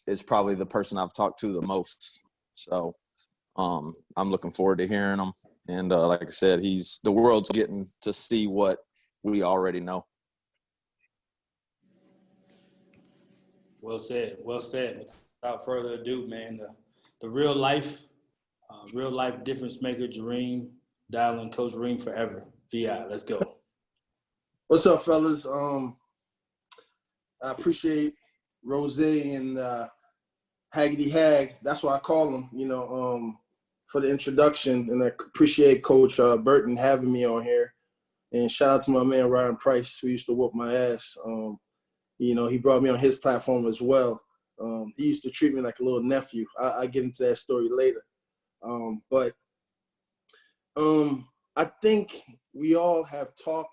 is probably the person I've talked to the most. So I'm looking forward to hearing him. And like I said, the world's getting to see what we already know. Well said. Well said. Without further ado, man, the real life difference maker, Jareem, Dowling, Coach Jareem forever. VI, let's go. What's up, fellas? I appreciate Rose and Haggity Hag. That's what I call him, for the introduction. And I appreciate Coach Burton having me on here. And shout out to my man, Ryan Price, who used to whoop my ass. He brought me on his platform as well. He used to treat me like a little nephew. I get into that story later. But I think we all have talked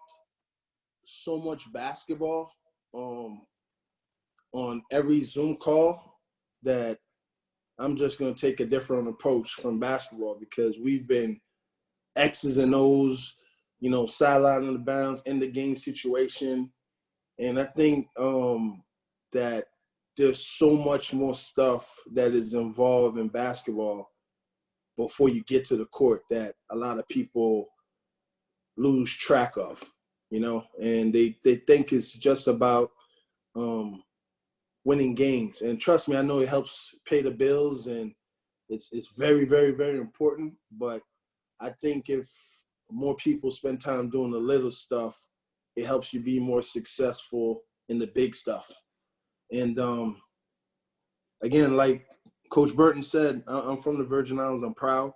so much basketball on every Zoom call that I'm just going to take a different approach from basketball, because we've been X's and O's, sideline on the bounds, in the game situation. And I think that there's so much more stuff that is involved in basketball before you get to the court that a lot of people lose track of, and they think it's just about winning games. And trust me, I know it helps pay the bills, and it's very, very, very important. But I think if more people spend time doing the little stuff, it helps you be more successful in the big stuff. And again, like Coach Burton said, I'm from the Virgin Islands. I'm proud.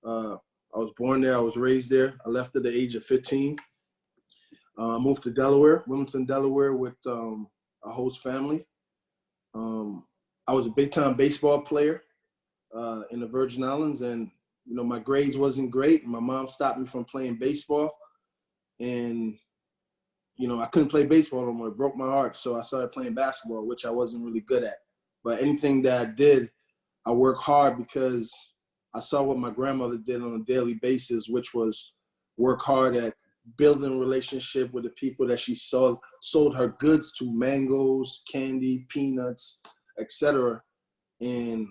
I was born there. I was raised there. I left at the age of 15. Moved to Delaware, Wilmington, Delaware, with a host family. I was a big-time baseball player in the Virgin Islands, and my grades wasn't great. My mom stopped me from playing baseball, and I couldn't play baseball no more. It broke my heart, so I started playing basketball, which I wasn't really good at. But anything that I did, I worked hard, because I saw what my grandmother did on a daily basis, which was work hard at building a relationship with the people that she sold her goods to: mangoes, candy, peanuts, etc. And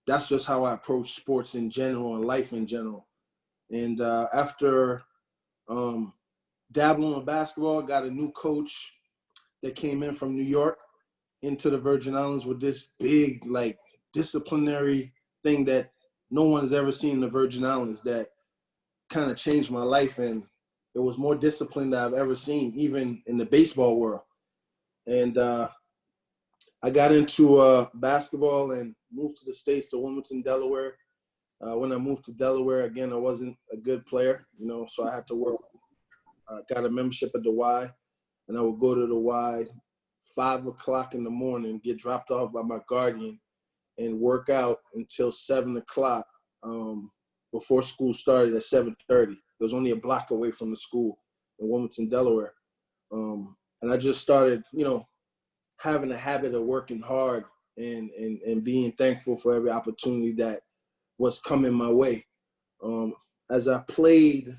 that's just how I approach sports in general and life in general. And after dabbling in basketball, got a new coach that came in from New York into the Virgin Islands with this big, disciplinary thing that no one has ever seen in the Virgin Islands, that kind of changed my life. And it was more discipline that I've ever seen, even in the baseball world. And I got into basketball and moved to the States, to Wilmington, Delaware. When I moved to Delaware, again, I wasn't a good player, so I had to work. Got a membership at the Y, and I would go to the Y 5 o'clock in the morning, get dropped off by my guardian, and work out until 7 o'clock before school started at 7:30. It was only a block away from the school in Wilmington, Delaware. And I just started, having a habit of working hard and being thankful for every opportunity that was coming my way. As I played,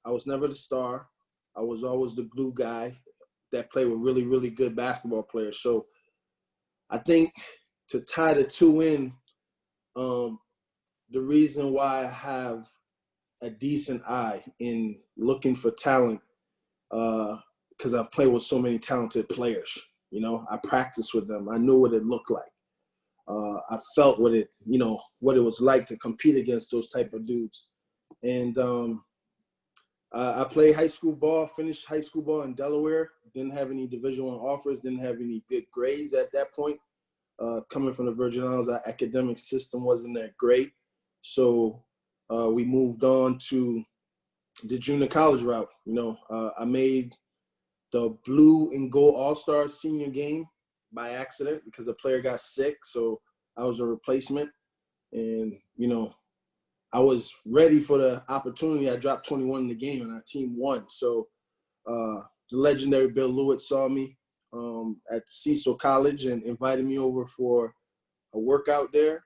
I was never the star. I was always the glue guy that played with really, really good basketball players. So I think, to tie the two in, the reason why I have a decent eye in looking for talent, because I've played with so many talented players. I practiced with them. I knew what it looked like. I felt what it was like to compete against those type of dudes. And I played high school ball, finished high school ball in Delaware. Didn't have any Division I offers, didn't have any good grades at that point. Coming from the Virgin Islands, our academic system wasn't that great. So we moved on to the junior college route. I made the blue and gold all-star senior game by accident because a player got sick. So I was a replacement. And, I was ready for the opportunity. I dropped 21 in the game, and our team won. So the legendary Bill Lewitt saw me at Cecil College and invited me over for a workout there.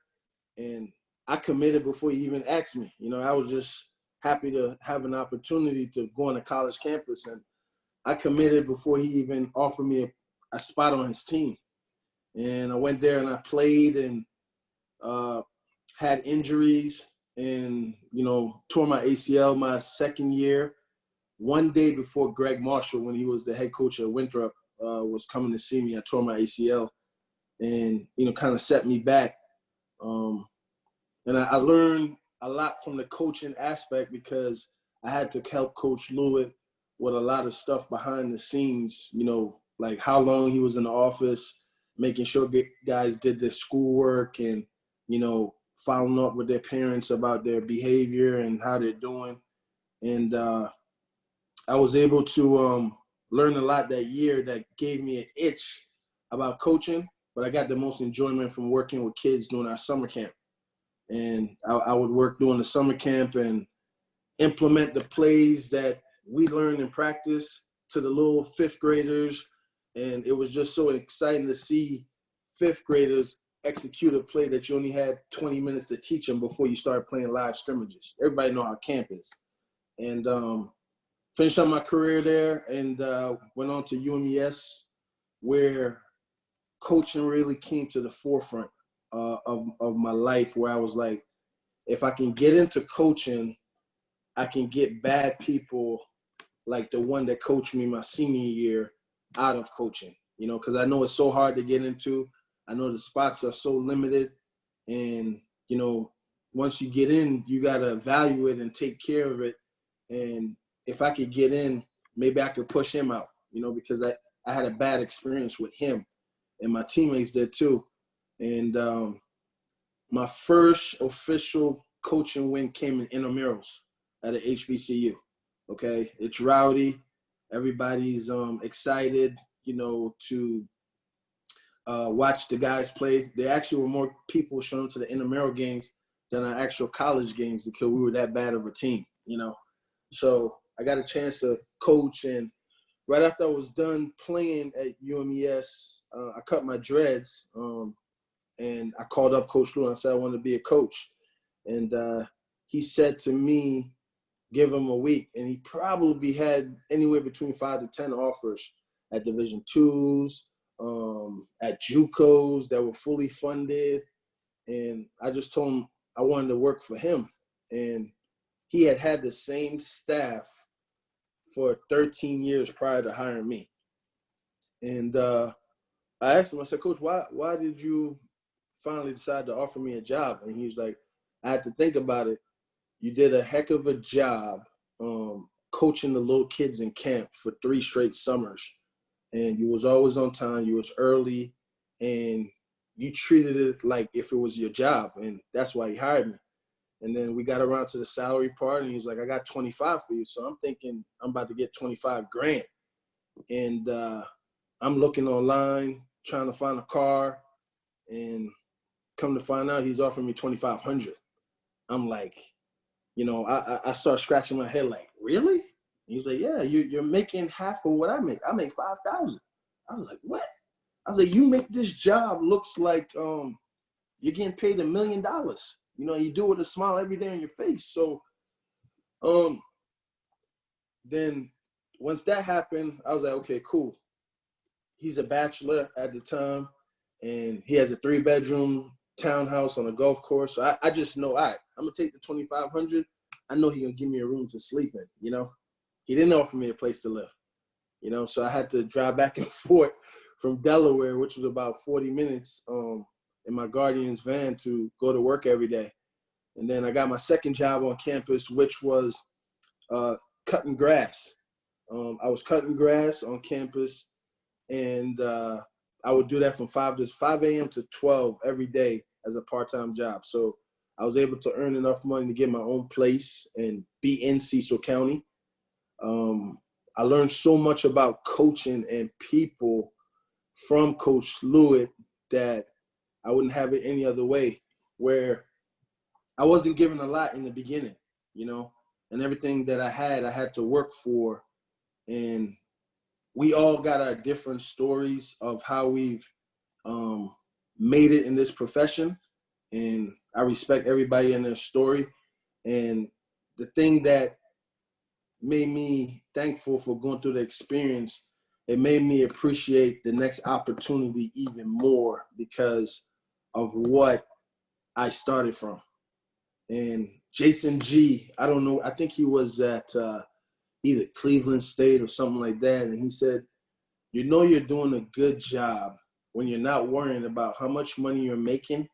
And I committed before he even asked me. I was just happy to have an opportunity to go on a college campus. And I committed before he even offered me a spot on his team. And I went there and I played and had injuries and, tore my ACL my second year. One day before Greg Marshall, when he was the head coach at Winthrop, was coming to see me, I tore my ACL and, kind of set me back. And I learned a lot from the coaching aspect because I had to help Coach Lewitt with a lot of stuff behind the scenes, like how long he was in the office, making sure guys did their schoolwork and, following up with their parents about their behavior and how they're doing. And I was able to learn a lot that year that gave me an itch about coaching, but I got the most enjoyment from working with kids during our summer camp. And I would work during the summer camp and implement the plays that we learned in practice to the little fifth graders. And it was just so exciting to see fifth graders execute a play that you only had 20 minutes to teach them before you start playing live scrimmages. Everybody know how camp is. And finished up my career there and went on to UMES, where coaching really came to the forefront of my life, where I was like, if I can get into coaching, I can get bad people like the one that coached me my senior year out of coaching, because I know it's so hard to get into. I know the spots are so limited. And, once you get in, you got to value it and take care of it. And if I could get in, maybe I could push him out, because I had a bad experience with him and my teammates did too. And my first official coaching win came in intramurals at a HBCU. Okay, it's rowdy. Everybody's excited, to watch the guys play. There actually were more people showing up to the intramural games than our actual college games because we were that bad of a team, So I got a chance to coach, and right after I was done playing at UMES, I cut my dreads, and I called up Coach Lew and I said I wanted to be a coach. And he said to me, give him a week. And he probably had anywhere between 5 to 10 offers at Division IIs, at JUCOs that were fully funded. And I just told him I wanted to work for him. And he had the same staff for 13 years prior to hiring me. And I asked him, I said, Coach, why did you finally decide to offer me a job? And he was like, I had to think about it. You did a heck of a job coaching the little kids in camp for 3 straight summers. And you was always on time. You was early. And you treated it like if it was your job. And that's why he hired me. And then we got around to the salary part. And he was like, I got 25 for you. So I'm thinking I'm about to get 25 grand. And I'm looking online, trying to find a car. And come to find out, he's offering me 2,500. I'm like, I start scratching my head like, really? He was like, yeah, you're making half of what I make. I make 5,000. I was like, what? I was like, you make this job looks like you're getting paid $1 million. You do it with a smile every day on your face. So then once that happened, I was like, okay, cool. He's a bachelor at the time, and he has a 3-bedroom townhouse on a golf course. So I just know, all right, I'm going to take the 2,500. I know he's going to give me a room to sleep in, He didn't offer me a place to live, So I had to drive back and forth from Delaware, which was about 40 minutes in my guardian's van to go to work every day. And then I got my second job on campus, which was cutting grass. I was cutting grass on campus, and I would do that from 5 a.m. to 12 every day as a part-time job. So I was able to earn enough money to get my own place and be in Cecil County. I learned so much about coaching and people from Coach Lewitt that I wouldn't have it any other way, where I wasn't given a lot in the beginning, and everything that I had to work for. And we all got our different stories of how we've made it in this profession. And I respect everybody in their story. And the thing that made me thankful for going through the experience it made me appreciate the next opportunity even more because of what I started from. And Jason G, I don't know, I think he was at either Cleveland State or something like that. And he said, you know you're doing a good job when you're not worrying about how much money you're making,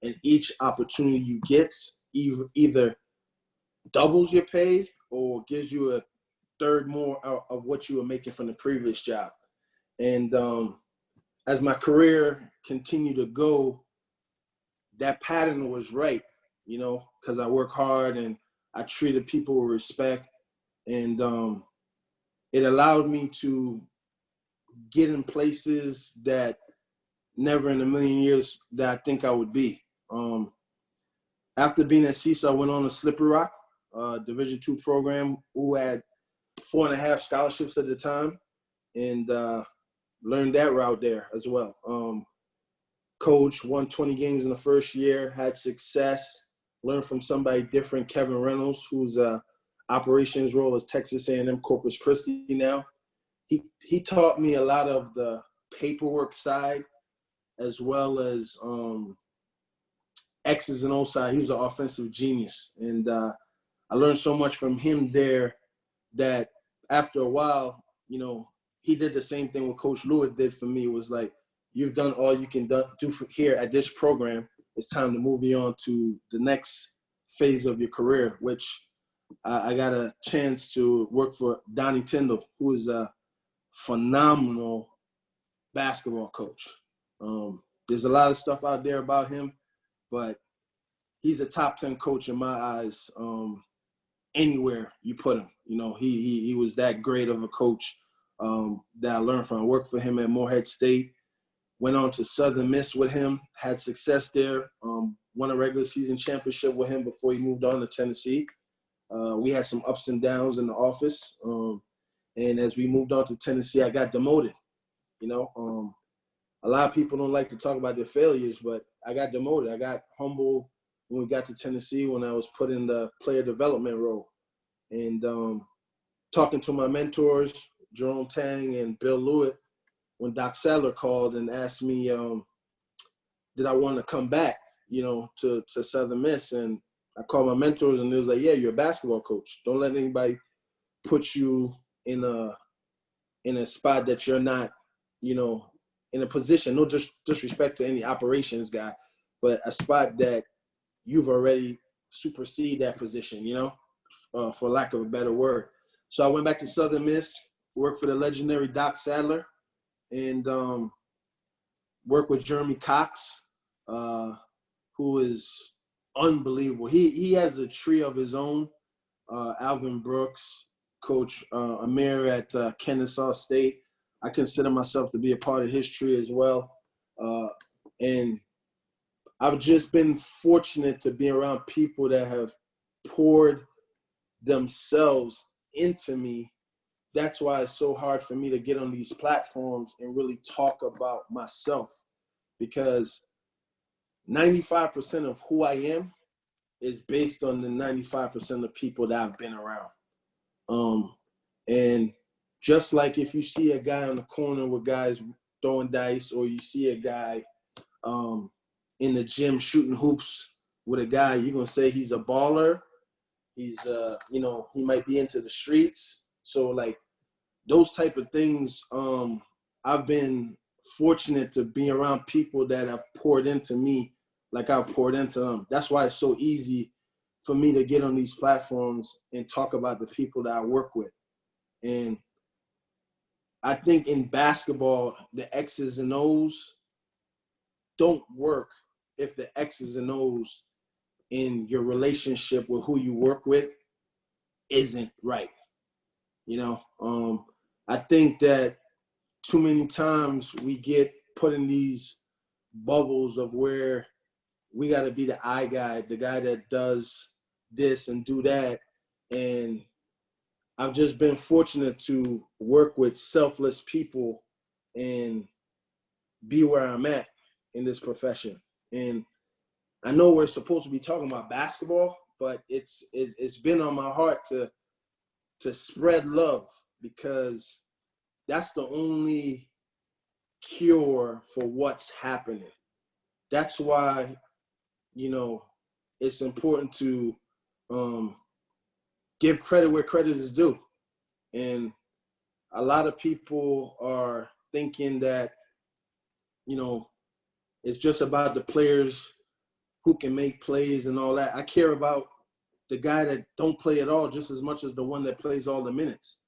and each opportunity you get either doubles your pay or gives you a third more of what you were making from the previous job. And as my career continued to go, that pattern was right, you know, because I work hard and I treated people with respect. And it allowed me to get in places that never in a million years that I think I would be. After being at CISA, I went on to Slippery Rock, Division II program, who had 4.5 scholarships at the time, and learned that route there as well. Coach won 20 games in the first year, had success, learned from somebody different, Kevin Reynolds, who's operations role as Texas A&M Corpus Christi now. He taught me a lot of the paperwork side as well as X's and O's side. He was an offensive genius. And I learned so much from him there that after a while, you know, he did the same thing what Coach Lewis did for me. It was like, you've done all you can do for here at this program. It's time to move you on to the next phase of your career, which I got a chance to work for Donnie Tyndall, who is a phenomenal basketball coach. There's a lot of stuff out there about him, but he's a top 10 coach in my eyes anywhere you put him. You know, he was that great of a coach that I learned from. I worked for him at Morehead State, went on to Southern Miss with him, had success there, won a regular season championship with him before he moved on to Tennessee. We had some ups and downs in the office. And as we moved on to Tennessee, I got demoted. You know, a lot of people don't like to talk about their failures, but I got demoted. I got humbled when we got to Tennessee when I was put in the player development role. And talking to my mentors, Jerome Tang and Bill Lewitt, when Doc Sadler called and asked me, did I want to come back, you know, to Southern Miss? And I called my mentors and they was like, yeah, you're a basketball coach. Don't let anybody put you in a spot that you're not, you know, in a position, no disrespect to any operations guy, but a spot that you've already superseded that position, you know, for lack of a better word. So I went back to Southern Miss, worked for the legendary Doc Sadler, and worked with Jeremy Cox, who is unbelievable. He has a tree of his own. Alvin Brooks, Coach Amir at Kennesaw State. I consider myself to be a part of his tree as well. And I've just been fortunate to be around people that have poured themselves into me. That's why it's so hard for me to get on these platforms and really talk about myself, because 95% of who I am is based on the 95% of people that I've been around. And just like if you see a guy on the corner with guys throwing dice, or you see a guy in the gym shooting hoops with a guy, you're going to say he's a baller. He's, you know, he might be into the streets. So, like, those type of things, I've been fortunate to be around people that have poured into me like I've poured into them. That's why it's so easy for me to get on these platforms and talk about the people that I work with. And I think in basketball, the X's and O's don't work if the X's and O's in your relationship with who you work with isn't right. You know, I think that too many times we get put in these bubbles of where we got to be the I guy, the guy that does this and do that. And I've just been fortunate to work with selfless people and be where I'm at in this profession. And I know we're supposed to be talking about basketball, but it's been on my heart to spread love, because that's the only cure for what's happening. That's why, it's important to give credit where credit is due. And a lot of people are thinking that, it's just about the players who can make plays and all that. I care about the guy that don't play at all just as much as the one that plays all the minutes.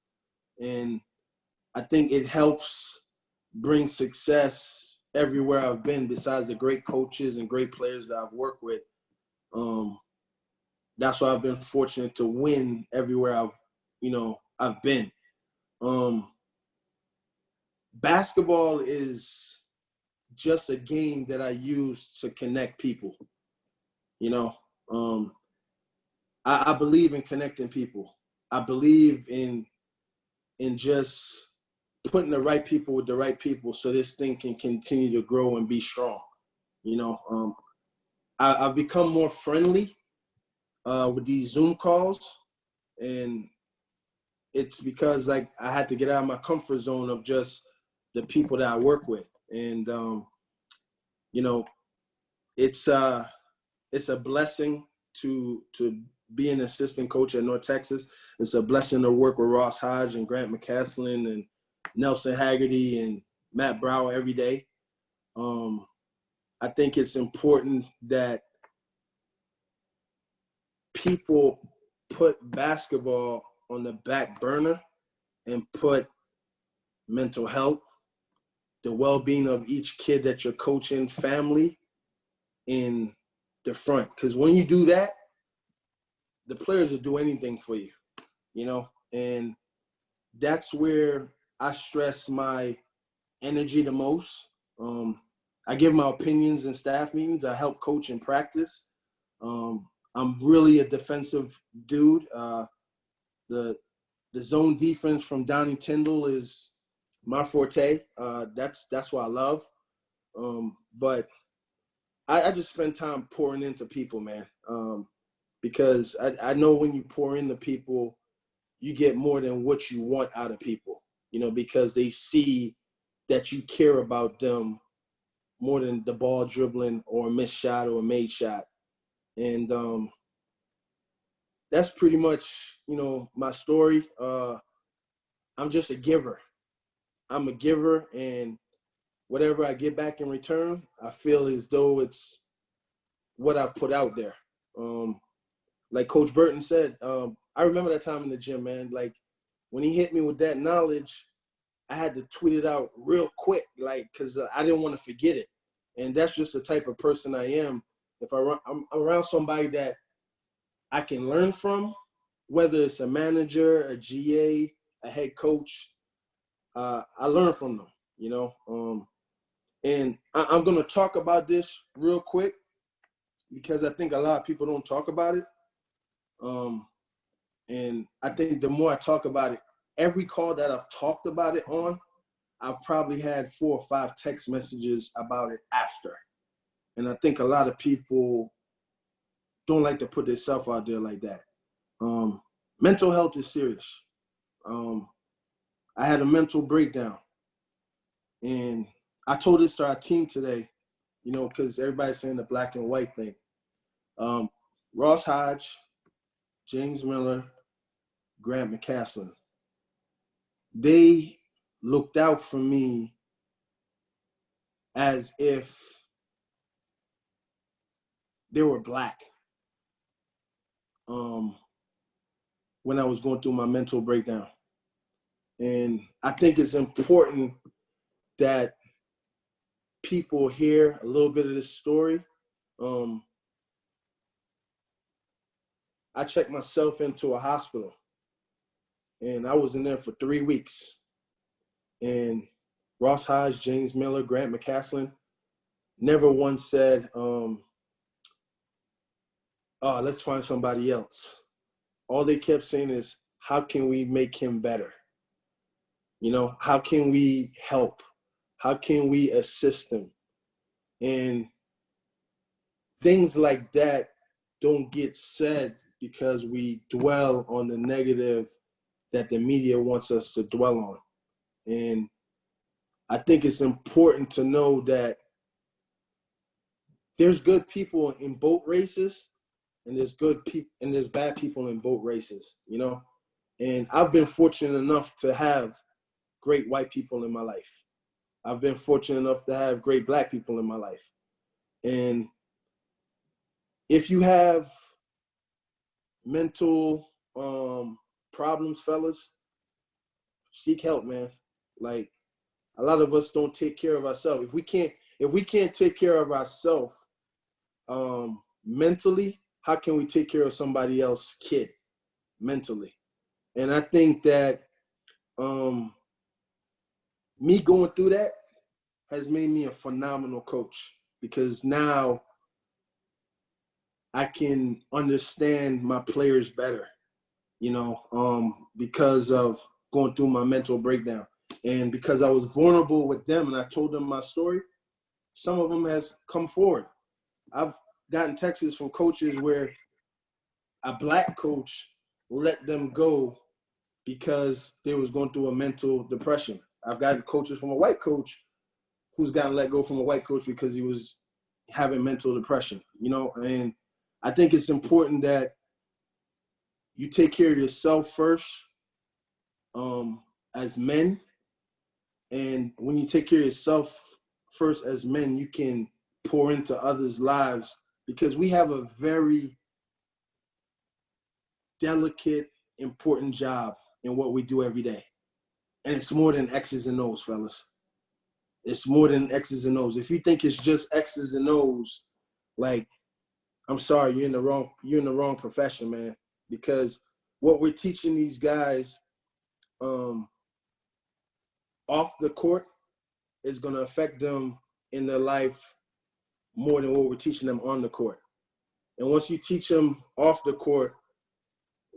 And I think it helps bring success everywhere I've been, besides the great coaches and great players that I've worked with. That's why I've been fortunate to win everywhere I've been. Basketball is just a game that I use to connect people. I believe in connecting people. I believe in just putting the right people with the right people so this thing can continue to grow and be strong. I've become more friendly with these Zoom calls, and it's because I had to get out of my comfort zone of just the people that I work with. And, it's a blessing to be an assistant coach at North Texas. It's a blessing to work with Ross Hodge and Grant McCaslin and Nelson Haggerty and Matt Brower every day. I think it's important that people put basketball on the back burner and put mental health, the well-being of each kid that you're coaching, family, in the front. Because when you do that, the players will do anything for you, and that's where I stress my energy the most. I give my opinions in staff meetings. I help coach in practice. I'm really a defensive dude. The zone defense from Downing Tyndall is my forte. That's what I love. But I just spend time pouring into people, man. Because I know when you pour into people, you get more than what you want out of people, because they see that you care about them more than the ball dribbling or a missed shot or a made shot. And that's pretty much, my story. I'm just a giver. I'm a giver, and whatever I get back in return, I feel as though it's what I've put out there. Like Coach Burton said, I remember that time in the gym, man. Like, when he hit me with that knowledge, I had to tweet it out real quick, because I didn't want to forget it. And that's just the type of person I am. If I'm around somebody that I can learn from, whether it's a manager, a GA, a head coach, I learn from them, And I'm going to talk about this real quick because I think a lot of people don't talk about it. And I think the more I talk about it, every call that I've talked about it on, I've probably had 4 or 5 text messages about it after. And I think a lot of people don't like to put themselves out there like that. Mental health is serious. I had a mental breakdown. And I told this to our team today, because everybody's saying the black and white thing. Ross Hodge, James Miller, Grant McCaslin, they looked out for me as if they were black when I was going through my mental breakdown. And I think it's important that people hear a little bit of this story. I checked myself into a hospital, and I was in there for 3 weeks. And Ross Hodge, James Miller, Grant McCaslin never once said, let's find somebody else. All they kept saying is, how can we make him better? How can we help? How can we assist him? And things like that don't get said because we dwell on the negative that the media wants us to dwell on. And I think it's important to know that there's good people in boat races, and there's good people and there's bad people in boat races, you know? And I've been fortunate enough to have great white people in my life. I've been fortunate enough to have great black people in my life. And if you have mental problems, fellas, seek help, man. Like, a lot of us don't take care of ourselves. If we can't take care of ourselves mentally, how can we take care of somebody else's kid mentally? And I think that me going through that has made me a phenomenal coach, because now I can understand my players better, you know, because of going through my mental breakdown. And because I was vulnerable with them and I told them my story, some of them has come forward. I've gotten texts from coaches where a black coach let them go because they was going through a mental depression. I've gotten coaches from a white coach who's gotten let go from a white coach because he was having mental depression, you know? And I think it's important that you take care of yourself first as men. And when you take care of yourself first as men, you can pour into others' lives, because we have a very delicate, important job in what we do every day. And it's more than X's and O's, fellas. It's more than X's and O's. If you think it's just X's and O's, like, I'm sorry, you're in the wrong profession, man. Because what we're teaching these guys off the court is going to affect them in their life more than what we're teaching them on the court. And once you teach them off the court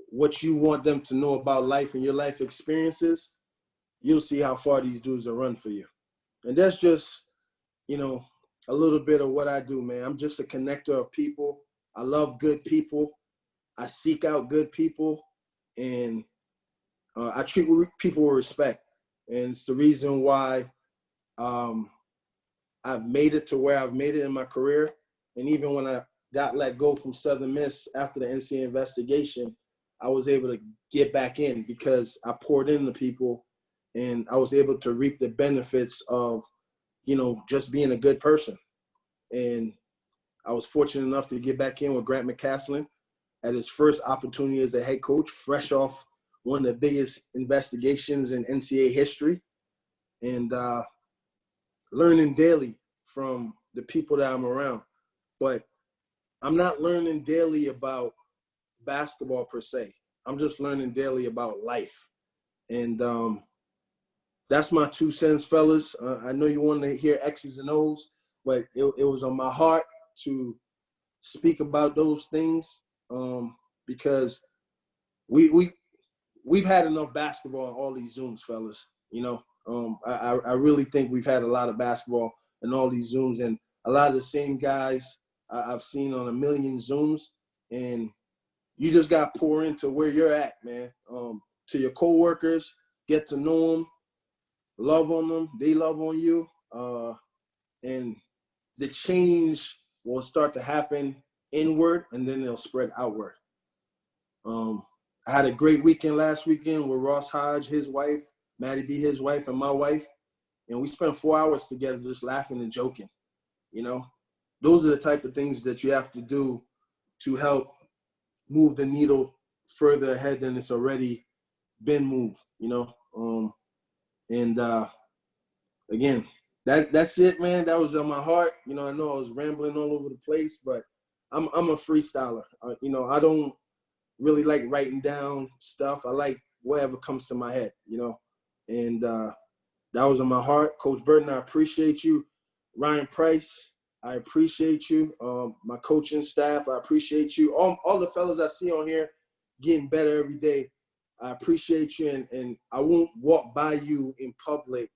what you want them to know about life and your life experiences, you'll see how far these dudes will run for you. And that's just, you know, a little bit of what I do, man. I'm just a connector of people. I love good people. I seek out good people, and I treat people with respect. And it's the reason why I've made it to where I've made it in my career. And even when I got let go from Southern Miss after the NCAA investigation, I was able to get back in because I poured into people, and I was able to reap the benefits of, you know, just being a good person. And I was fortunate enough to get back in with Grant McCaslin at his first opportunity as a head coach, fresh off one of the biggest investigations in NCAA history, and learning daily from the people that I'm around. But I'm not learning daily about basketball per se. I'm just learning daily about life. And that's my 2 cents, fellas. I know you want to hear X's and O's, but it was on my heart to speak about those things because we've had enough basketball on all these Zooms, fellas. You know, I really think we've had a lot of basketball in all these Zooms, and a lot of the same guys I've seen on a million Zooms, and you just got to pour into where you're at, man. To your coworkers, get to know them, love on them, they love on you, and the change will start to happen inward, and then it'll spread outward. I had a great weekend last weekend with Ross Hodge, his wife, Maddie B, his wife, and my wife, and we spent 4 hours together just laughing and joking. You know, those are the type of things that you have to do to help move the needle further ahead than it's already been moved, you know. And again, that's it, man. That was on my heart. You know, I know I was rambling all over the place, but I'm a freestyler. You know, I don't really like writing down stuff. I like whatever comes to my head, you know. And that was on my heart. Coach Burton, I appreciate you. Ryan Price, I appreciate you. My coaching staff, I appreciate you. All the fellas I see on here getting better every day, I appreciate you. And I won't walk by you in public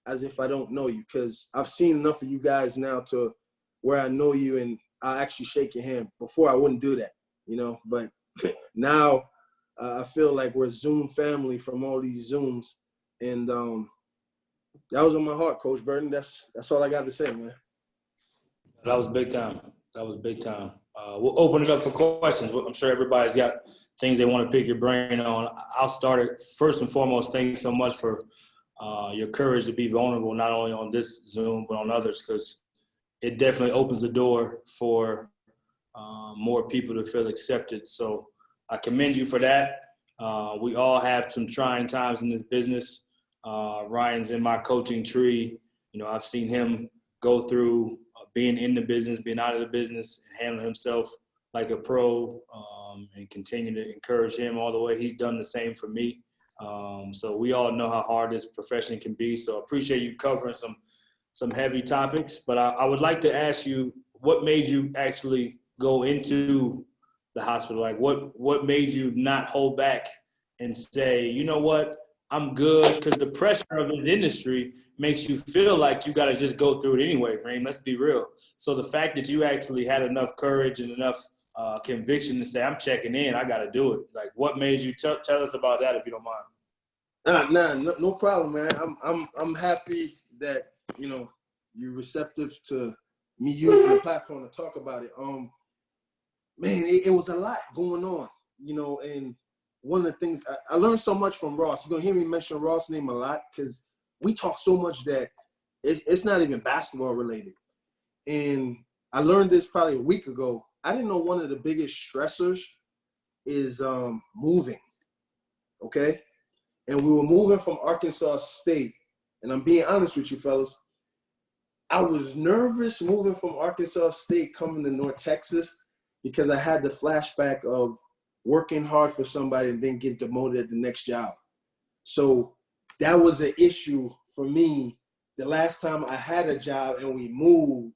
as if I don't know you, because I've seen enough of you guys now to where I know you and I actually shake your hand. Before I wouldn't do that, you know. But now I feel like we're Zoom family from all these Zooms. And That was on my heart, Coach Burton. That's all I got to say, man. That was big time. We'll open it up for questions. I'm sure everybody's got things they want to pick your brain on. I'll start it. First and foremost, thanks so much for your courage to be vulnerable, not only on this Zoom, but on others, because it definitely opens the door for more people to feel accepted. So I commend you for that. We all have some trying times in this business. Ryan's in my coaching tree. You know, I've seen him go through being in the business, being out of the business, and handling himself like a pro, and continue to encourage him all the way. He's done the same for me. So we all know how hard this profession can be. So I appreciate you covering some heavy topics. But I would like to ask you, what made you actually go into the hospital? Like, what made you not hold back and say, you know what, I'm good? Because the pressure of this industry makes you feel like you got to just go through it anyway, Reem. Let's be real. So the fact that you actually had enough courage and enough conviction to say, I'm checking in, I got to do it. Like, what made you tell us about that, if you don't mind? No problem, man. I'm happy that, you know, you're receptive to me using the platform to talk about it. Man, it was a lot going on, you know, and one of the things I learned so much from Ross. You're gonna hear me mention Ross' name a lot because we talk so much that it's not even basketball related. And I learned this probably a week ago. I didn't know one of the biggest stressors is moving. Okay, and we were moving from Arkansas State. And I'm being honest with you, fellas. I was nervous moving from Arkansas State coming to North Texas because I had the flashback of working hard for somebody and then get demoted at the next job. So that was an issue for me. The last time I had a job and we moved,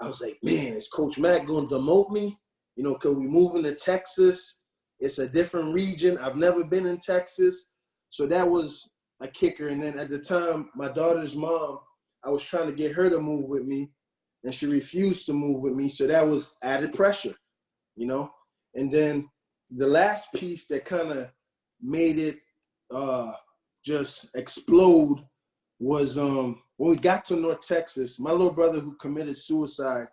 I was like, man, is Coach Mack going to demote me? You know, because we moving to Texas. It's a different region. I've never been in Texas. So that was a kicker. And then at the time, my daughter's mom, I was trying to get her to move with me, and she refused to move with me. So that was added pressure, you know. And then the last piece that kind of made it just explode was when we got to North Texas, my little brother who committed suicide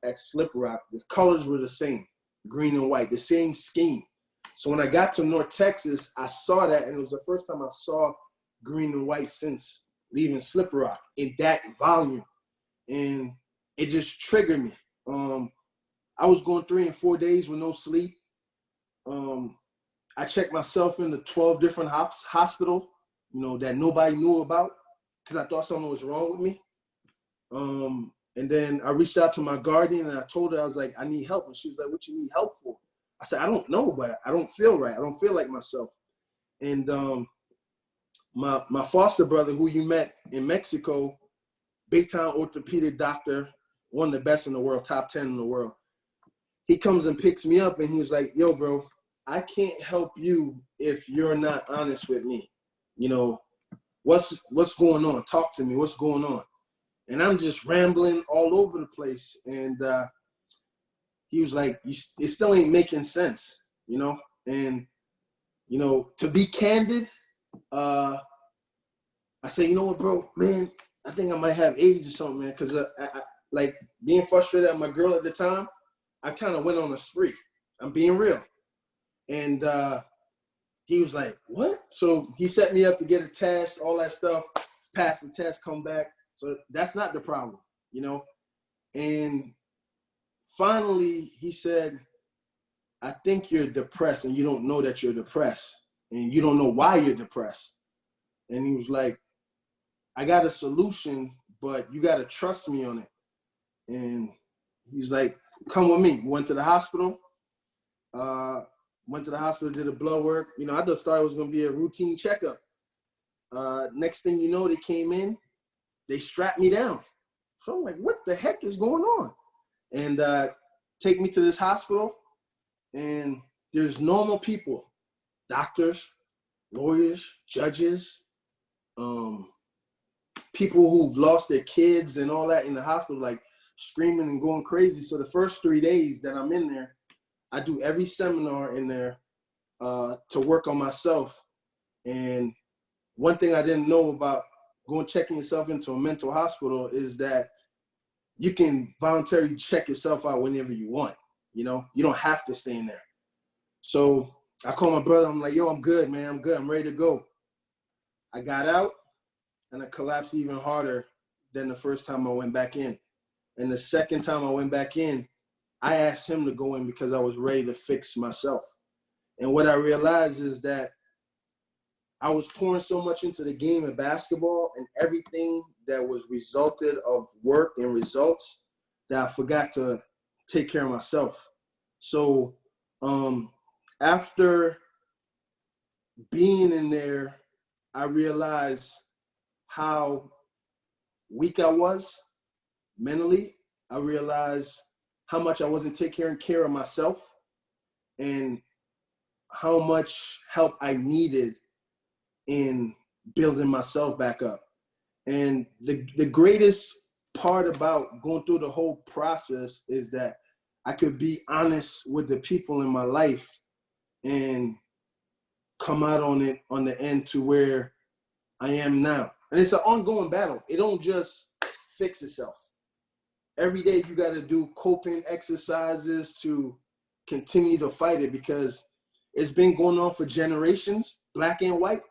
at Slip Rock, the colors were the same, green and white, the same scheme. So when I got to North Texas, I saw that, and it was the first time I saw green and white since leaving Slip Rock in that volume. And it just triggered me. I was going 3 and 4 days with no sleep. I checked myself into 12 different hospitals, you know, that nobody knew about because I thought something was wrong with me. And then I reached out to my guardian and I told her, I was like, I need help. And she was like, what you need help for? I said, I don't know, but I don't feel right. I don't feel like myself. And my foster brother, who you met in Mexico, big-time orthopedic doctor, one of the best in the world, top 10 in the world. He comes and picks me up, and he was like, yo, bro, I can't help you if you're not honest with me. You know, what's going on? Talk to me. What's going on? And I'm just rambling all over the place. And he was like, it still ain't making sense, you know? And, you know, to be candid, I said, you know what, bro, man, I think I might have AIDS or something, man, because I like being frustrated at my girl at the time, I kind of went on a spree. I'm being real. And he was like, what? So he set me up to get a test, all that stuff, pass the test, come back. So that's not the problem, you know? And finally, he said, I think you're depressed and you don't know that you're depressed and you don't know why you're depressed. And he was like, I got a solution, but you got to trust me on it. And he's like, come with me. Went to the hospital. Did a blood work. You know, I just thought it was going to be a routine checkup. Next thing you know, they came in. They strapped me down. So I'm like, what the heck is going on? And take me to this hospital. And there's normal people, doctors, lawyers, judges, people who've lost their kids and all that in the hospital, like screaming and going crazy. So the first 3 days that I'm in there, I do every seminar in there to work on myself. And one thing I didn't know about going checking yourself into a mental hospital is that you can voluntarily check yourself out whenever you want. You know, you don't have to stay in there. So I called my brother. I'm like, yo, I'm good, man. I'm good. I'm ready to go. I got out and I collapsed even harder than the first time I went back in. And the second time I went back in, I asked him to go in because I was ready to fix myself. And what I realized is that I was pouring so much into the game of basketball and everything that was resulted of work and results that I forgot to take care of myself. So after being in there, I realized how weak I was mentally. I realized how much I wasn't taking care of myself and how much help I needed in building myself back up. And the greatest part about going through the whole process is that I could be honest with the people in my life and come out on it on the end to where I am now. And it's an ongoing battle. It don't just fix itself. Every day you got to do coping exercises to continue to fight it because it's been going on for generations, black and white,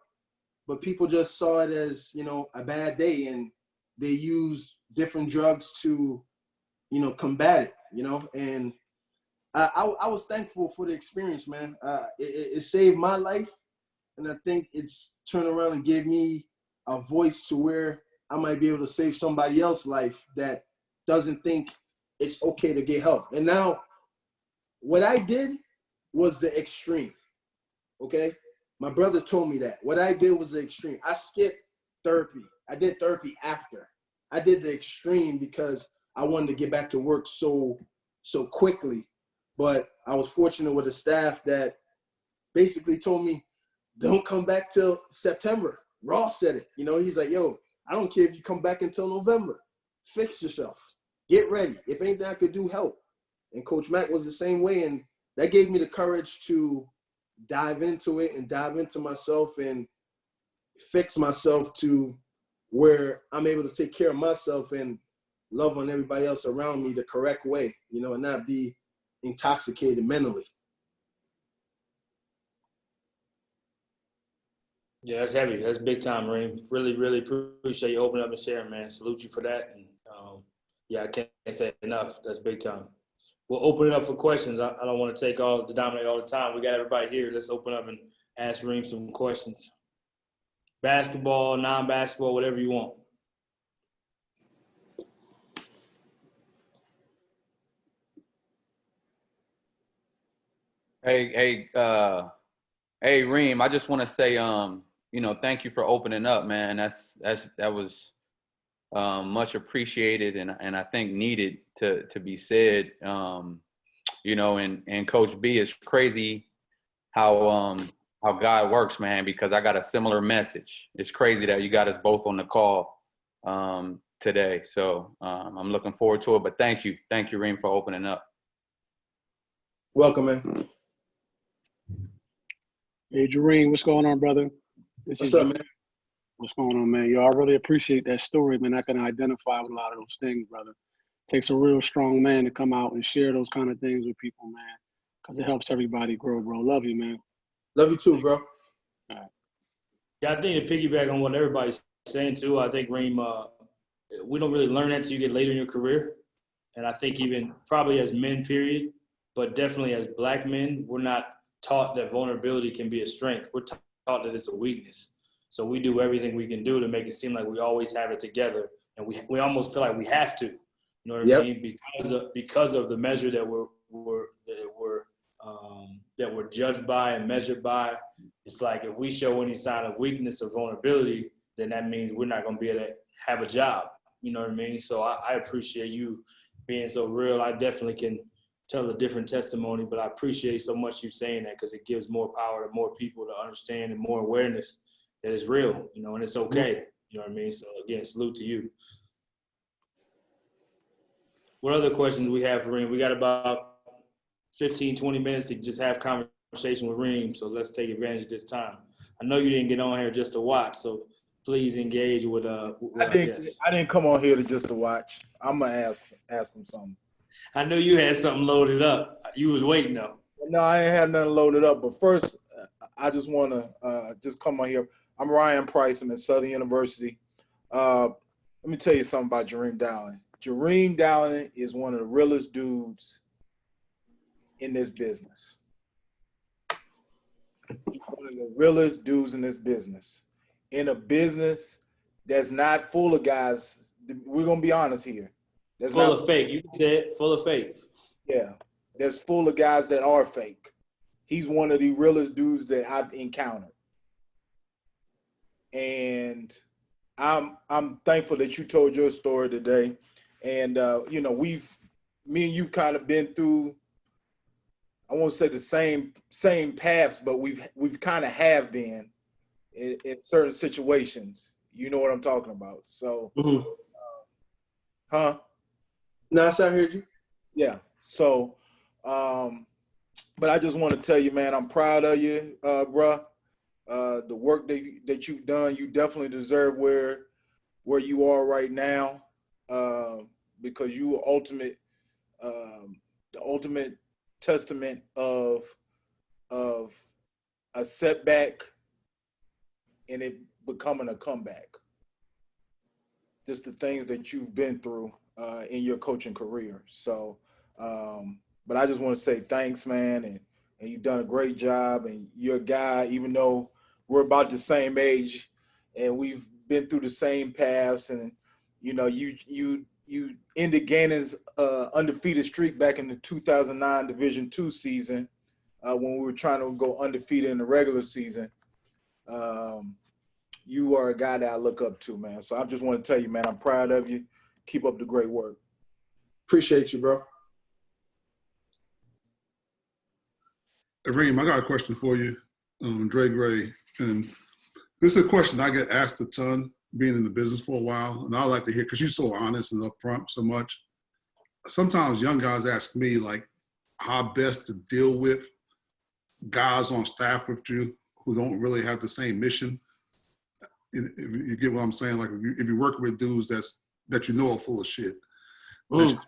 but people just saw it as, you know, a bad day and they use different drugs to, you know, combat it, you know, and I was thankful for the experience, man. It saved my life, and I think it's turned around and gave me a voice to where I might be able to save somebody else's life that doesn't think it's okay to get help. And now, what I did was the extreme, okay? My brother told me that. What I did was the extreme. I skipped therapy. I did therapy after. I did the extreme because I wanted to get back to work so quickly. But I was fortunate with a staff that basically told me, don't come back till September. Ross said it. You know, he's like, yo, I don't care if you come back until November. Fix yourself. Get ready. If anything I could do, help. And Coach Mack was the same way. And that gave me the courage to dive into it and dive into myself and fix myself to where I'm able to take care of myself and love on everybody else around me the correct way, you know, and not be intoxicated mentally. Yeah, that's heavy. That's big time, Reem. Really, really appreciate you opening up and sharing, man. Salute you for that. And yeah, I can't say enough. That's big time. We'll open it up for questions. I don't want to dominate all the time. We got everybody here. Let's open up and ask Reem some questions. Basketball, non-basketball, whatever you want. Hey, Reem, I just want to say, thank you for opening up, man. That was much appreciated and I think needed to be said. And Coach B, is crazy how God works, man, because I got a similar message. It's crazy that you got us both on the call today. So I'm looking forward to it. But thank you, Reem, for opening up. Welcome, man. Hey, Jareem, what's going on, brother? What's up, man? What's going on, man? Yo, I really appreciate that story, man. I can identify with a lot of those things, brother. It takes a real strong man to come out and share those kind of things with people, man, because it helps everybody grow, bro. Love you, man. Love you too, bro. All right. Yeah, I think to piggyback on what everybody's saying too, I think, Reem, we don't really learn that until you get later in your career. And I think even probably as men, period, but definitely as black men, we're not taught that vulnerability can be a strength. We're taught that it's a weakness. So we do everything we can do to make it seem like we always have it together. And we almost feel like we have to, you know what I mean? Because of the measure that we're judged by and measured by. It's like if we show any sign of weakness or vulnerability, then that means we're not going to be able to have a job. You know what I mean? So I appreciate you being so real. I definitely can tell a different testimony, but I appreciate so much you saying that because it gives more power to more people to understand and more awareness that it's real, you know, and it's okay. You know what I mean? So again, salute to you. What other questions we have for Reem? We got about 15, 20 minutes to just have conversation with Reem, so let's take advantage of this time. I know you didn't get on here just to watch, so please engage with I our guests. didn't come on here to watch. I'm gonna ask him something. I knew you had something loaded up. You was waiting though. No, I ain't had nothing loaded up. But first, I just want to just come on here. I'm Ryan Price. I'm at Southern University. Let me tell you something about Jareem Dowling. Jareem Dowling is one of the realest dudes in this business. He's one of the realest dudes in this business. In a business that's not full of guys. We're gonna be honest here. That's full of fake. You said full of fake. Yeah, that's full of guys that are fake. He's one of the realest dudes that I've encountered, and I'm thankful that you told your story today. And you know, me and you've kind of been through, I won't say the same paths, but we've kind of have been in certain situations. You know what I'm talking about. So, huh? No, I heard you. Yeah. So, but I just want to tell you, man, I'm proud of you, bruh. The work that you've done, you definitely deserve where you are right now, because you are the ultimate testament of a setback and it becoming a comeback. Just the things that you've been through in your coaching career. So, but I just want to say thanks, man, and you've done a great job. And you're a guy, even though we're about the same age, and we've been through the same paths. And you know, you ended Gannon's undefeated streak back in the 2009 Division II season when we were trying to go undefeated in the regular season. You are a guy that I look up to, man. So I just want to tell you, man, I'm proud of you. Keep up the great work. Appreciate you, bro. Jareem, I got a question for you, Dre Gray. And this is a question I get asked a ton, being in the business for a while. And I like to hear, because you're so honest and upfront so much. Sometimes young guys ask me, like, how best to deal with guys on staff with you who don't really have the same mission. If you get what I'm saying, like if you work with dudes that you know are full of shit, about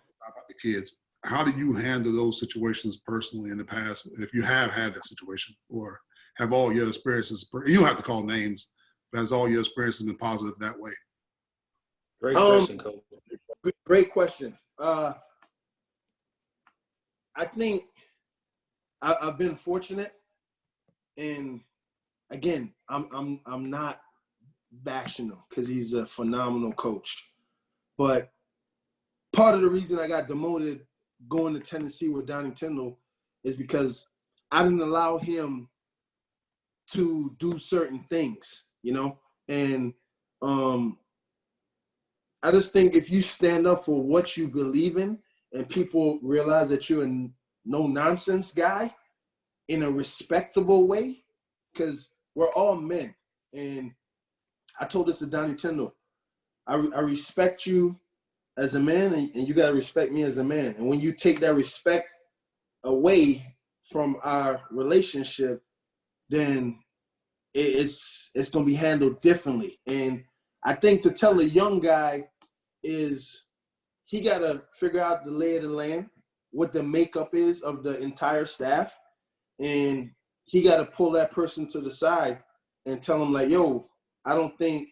the kids, how do you handle those situations personally in the past? If you have had that situation, or have all your experiences, you don't have to call names, but has all your experiences been positive that way? Great question, Coach. Great question. I think I've been fortunate, and again, I'm not bashing him because he's a phenomenal coach. But part of the reason I got demoted going to Tennessee with Donnie Tyndall is because I didn't allow him to do certain things, you know? And I just think if you stand up for what you believe in and people realize that you're a no-nonsense guy in a respectable way, because we're all men. And I told this to Donnie Tyndall. I respect you as a man, and you got to respect me as a man. And when you take that respect away from our relationship, then it's going to be handled differently. And I think to tell a young guy is he got to figure out the lay of the land, what the makeup is of the entire staff, and he got to pull that person to the side and tell him, like, yo, I don't think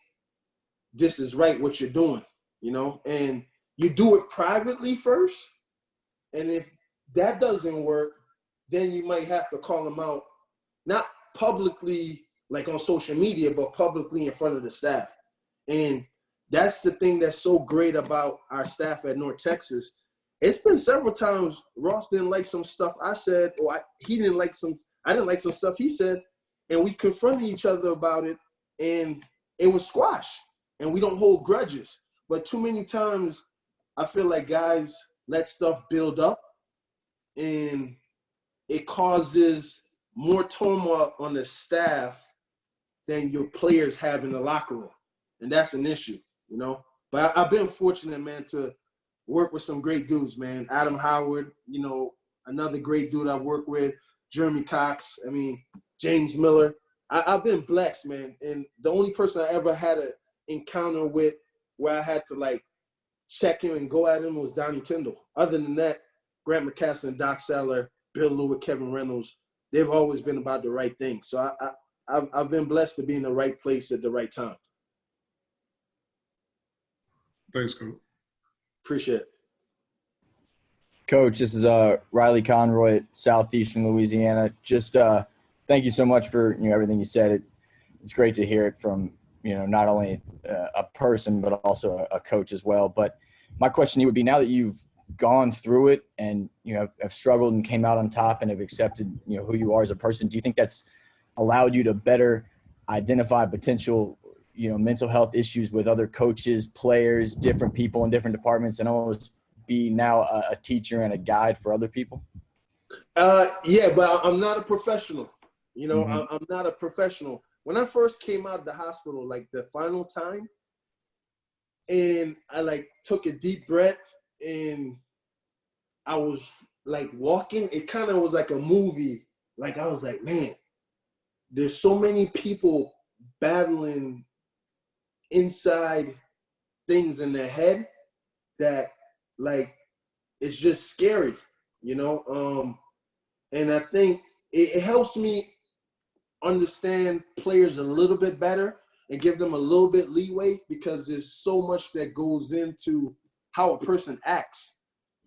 this is right what you're doing, you know? And you do it privately first, and if that doesn't work, then you might have to call him out, not publicly like on social media, but publicly in front of the staff. And that's the thing that's so great about our staff at North Texas. It's been several times Ross didn't like some stuff I said, or I didn't like some stuff he said, and we confronted each other about it, and it was squash. And we don't hold grudges. But too many times I feel like guys let stuff build up, and it causes more turmoil on the staff than your players have in the locker room. And that's an issue, you know. But I've been fortunate, man, to work with some great dudes, man. Adam Howard, you know, another great dude I've worked with. Jeremy Cox, James Miller. I've been blessed, man. And the only person I ever had an encounter with where I had to like check him and go at him was Donnie Tyndall. Other than that, Grant McCaslin, Doc Seller, Bill Lewitt, Kevin Reynolds, they've always been about the right thing. So I've been blessed to be in the right place at the right time. Thanks, Coach. Appreciate it. Coach, this is Riley Conroy at Southeastern Louisiana. Just thank you so much for everything you said. It's great to hear it from not only a person but also a coach as well. But my question to you would be, now that you've gone through it and have struggled and came out on top and have accepted who you are as a person, do you think that's allowed you to better identify potential mental health issues with other coaches, players, different people in different departments, and almost be now a teacher and a guide for other people? Yeah, but I'm not a professional. Mm-hmm. I'm not a professional. When I first came out of the hospital, like the final time, and I like took a deep breath and I was like walking, it kind of was like a movie. Like I was like, man, there's so many people battling inside things in their head that like it's just scary, and I think it helps me understand players a little bit better and give them a little bit leeway, because there's so much that goes into how a person acts,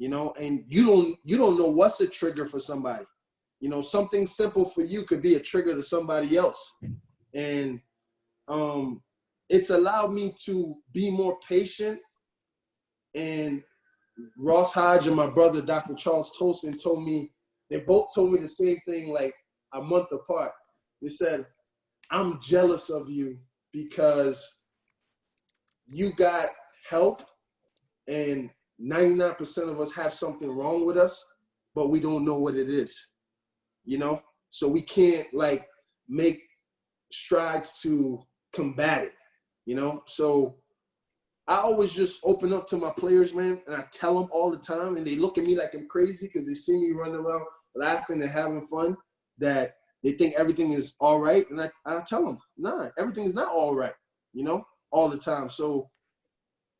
and you don't know what's a trigger for somebody. Something simple for you could be a trigger to somebody else. And it's allowed me to be more patient. And Ross Hodge and my brother, Dr. Charles Tolson, they both told me the same thing like a month apart. They said, I'm jealous of you because you got help, and 99% of us have something wrong with us, but we don't know what it is, So we can't like make strides to combat it, So I always just open up to my players, man, and I tell them all the time, and they look at me like I'm crazy because they see me running around laughing and having fun, that they think everything is all right. And I tell them, nah, everything is not all right, all the time. So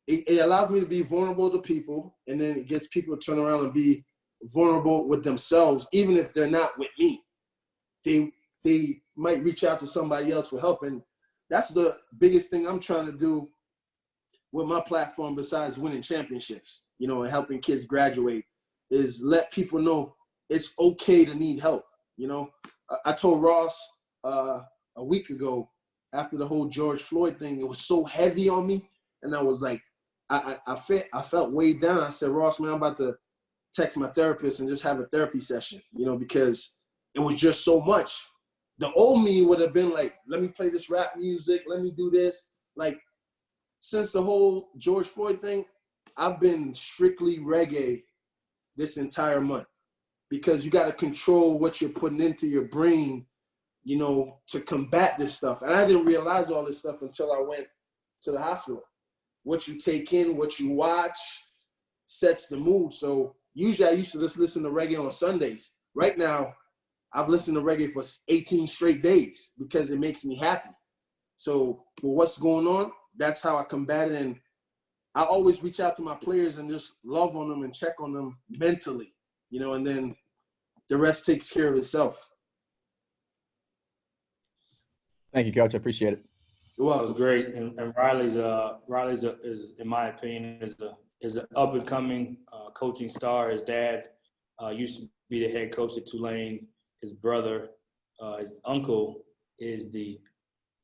it allows me to be vulnerable to people, and then it gets people to turn around and be vulnerable with themselves, even if they're not with me. They might reach out to somebody else for help. And that's the biggest thing I'm trying to do with my platform, besides winning championships, and helping kids graduate, is let people know it's okay to need help. I told Ross a week ago, after the whole George Floyd thing, it was so heavy on me, and I was like, I felt weighed down. I said, Ross, man, I'm about to text my therapist and just have a therapy session, because it was just so much. The old me would have been like, let me play this rap music, let me do this. Like, since the whole George Floyd thing, I've been strictly reggae this entire month, because you got to control what you're putting into your brain, to combat this stuff. And I didn't realize all this stuff until I went to the hospital. What you take in, what you watch sets the mood. So usually I used to just listen to reggae on Sundays. Right now, I've listened to reggae for 18 straight days because it makes me happy. So for what's going on, that's how I combat it. And I always reach out to my players and just love on them and check on them mentally, and then the rest takes care of itself. Thank you, Coach. I appreciate it. Well, it was great. And Riley's is, in my opinion, is an up and coming coaching star. His dad used to be the head coach at Tulane. His brother, his uncle, is the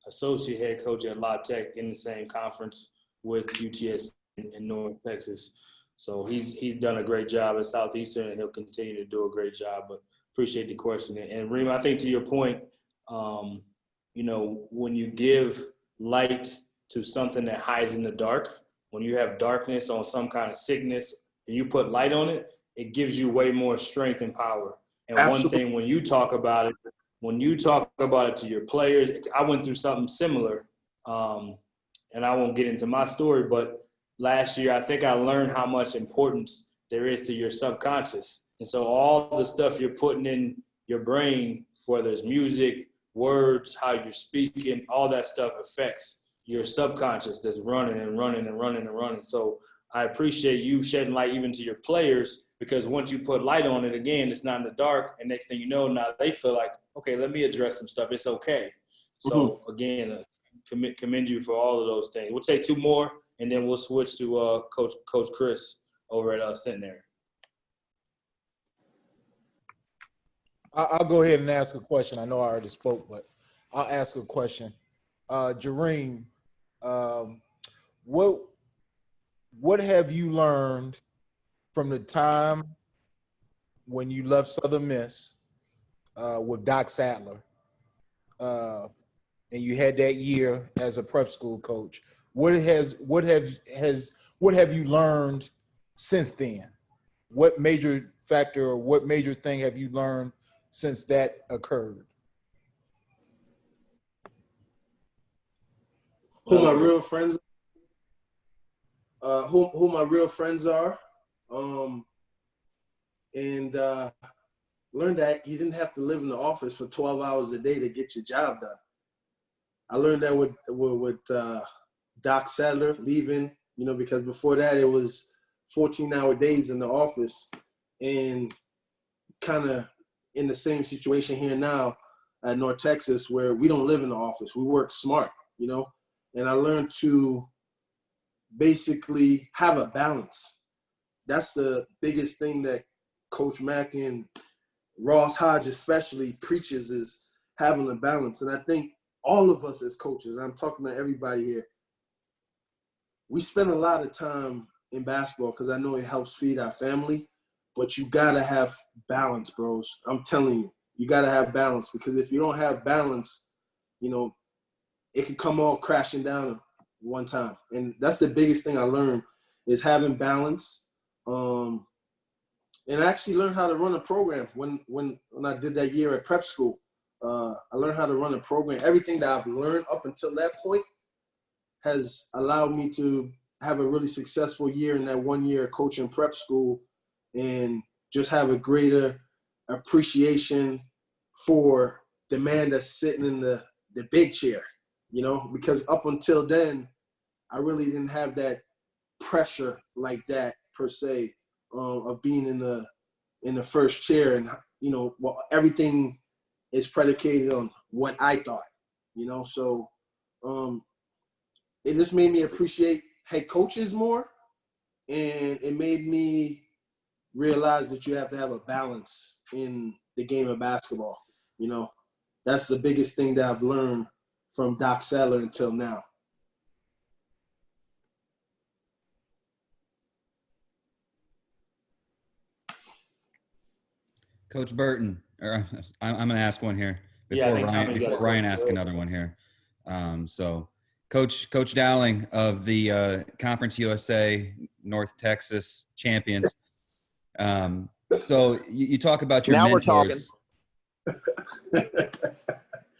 associate head coach at La Tech in the same conference with UTS in North Texas. So he's done a great job at Southeastern, and he'll continue to do a great job. But appreciate the question. And Reem, I think to your point, when you give light to something that hides in the dark, when you have darkness on some kind of sickness and you put light on it, it gives you way more strength and power. And Absolutely. One thing, when you talk about it to your players, I went through something similar, and I won't get into my story, but last year I think I learned how much importance there is to your subconscious. And so all the stuff you're putting in your brain, whether it's music, words, how you're speaking, all that stuff affects your subconscious that's running and running and running and running. So I appreciate you shedding light even to your players, because once you put light on it, again, it's not in the dark. And next thing you know, now they feel like, okay, let me address some stuff. It's okay. So again, commend you for all of those things. We'll take two more, and then we'll switch to Coach Chris over at Centenary. I'll go ahead and ask a question. I know I already spoke, but I'll ask a question. Jareem, what have you learned from the time when you left Southern Miss with Doc Sadler, and you had that year as a prep school coach? What have you learned since then? What major factor or what major thing have you learned since that occurred? Who my real friends are, and learned that you didn't have to live in the office for 12 hours a day to get your job done. I learned that with Doc Sadler leaving, because before that it was 14-hour days in the office, and kind of in the same situation here now at North Texas, where we don't live in the office. We work smart, and I learned to basically have a balance. That's the biggest thing that Coach Mack and Ross Hodge especially preaches, is having a balance. And I think all of us as coaches, I'm talking to everybody here, we spend a lot of time in basketball because I know it helps feed our family, but you got to have balance, bros. I'm telling you got to have balance, because if you don't have balance, it can come all crashing down one time. And that's the biggest thing I learned, is having balance. And I actually learned how to run a program when I did that year at prep school. I learned how to run a program. Everything that I've learned up until that point has allowed me to have a really successful year in that 1 year coaching prep school, and just have a greater appreciation for the man that's sitting in the big chair, because up until then, I really didn't have that pressure like that per se, of being in the first chair, and everything is predicated on what I thought, so it just made me appreciate head coaches more, and it made me realize that you have to have a balance in the game of basketball. That's the biggest thing that I've learned from Doc Sadler until now. Coach Burton, or I'm going to ask one here Yeah, before Ryan asks another one here. So Coach Dowling of the Conference USA North Texas champions. So you talk about your Now mentors. we're talking.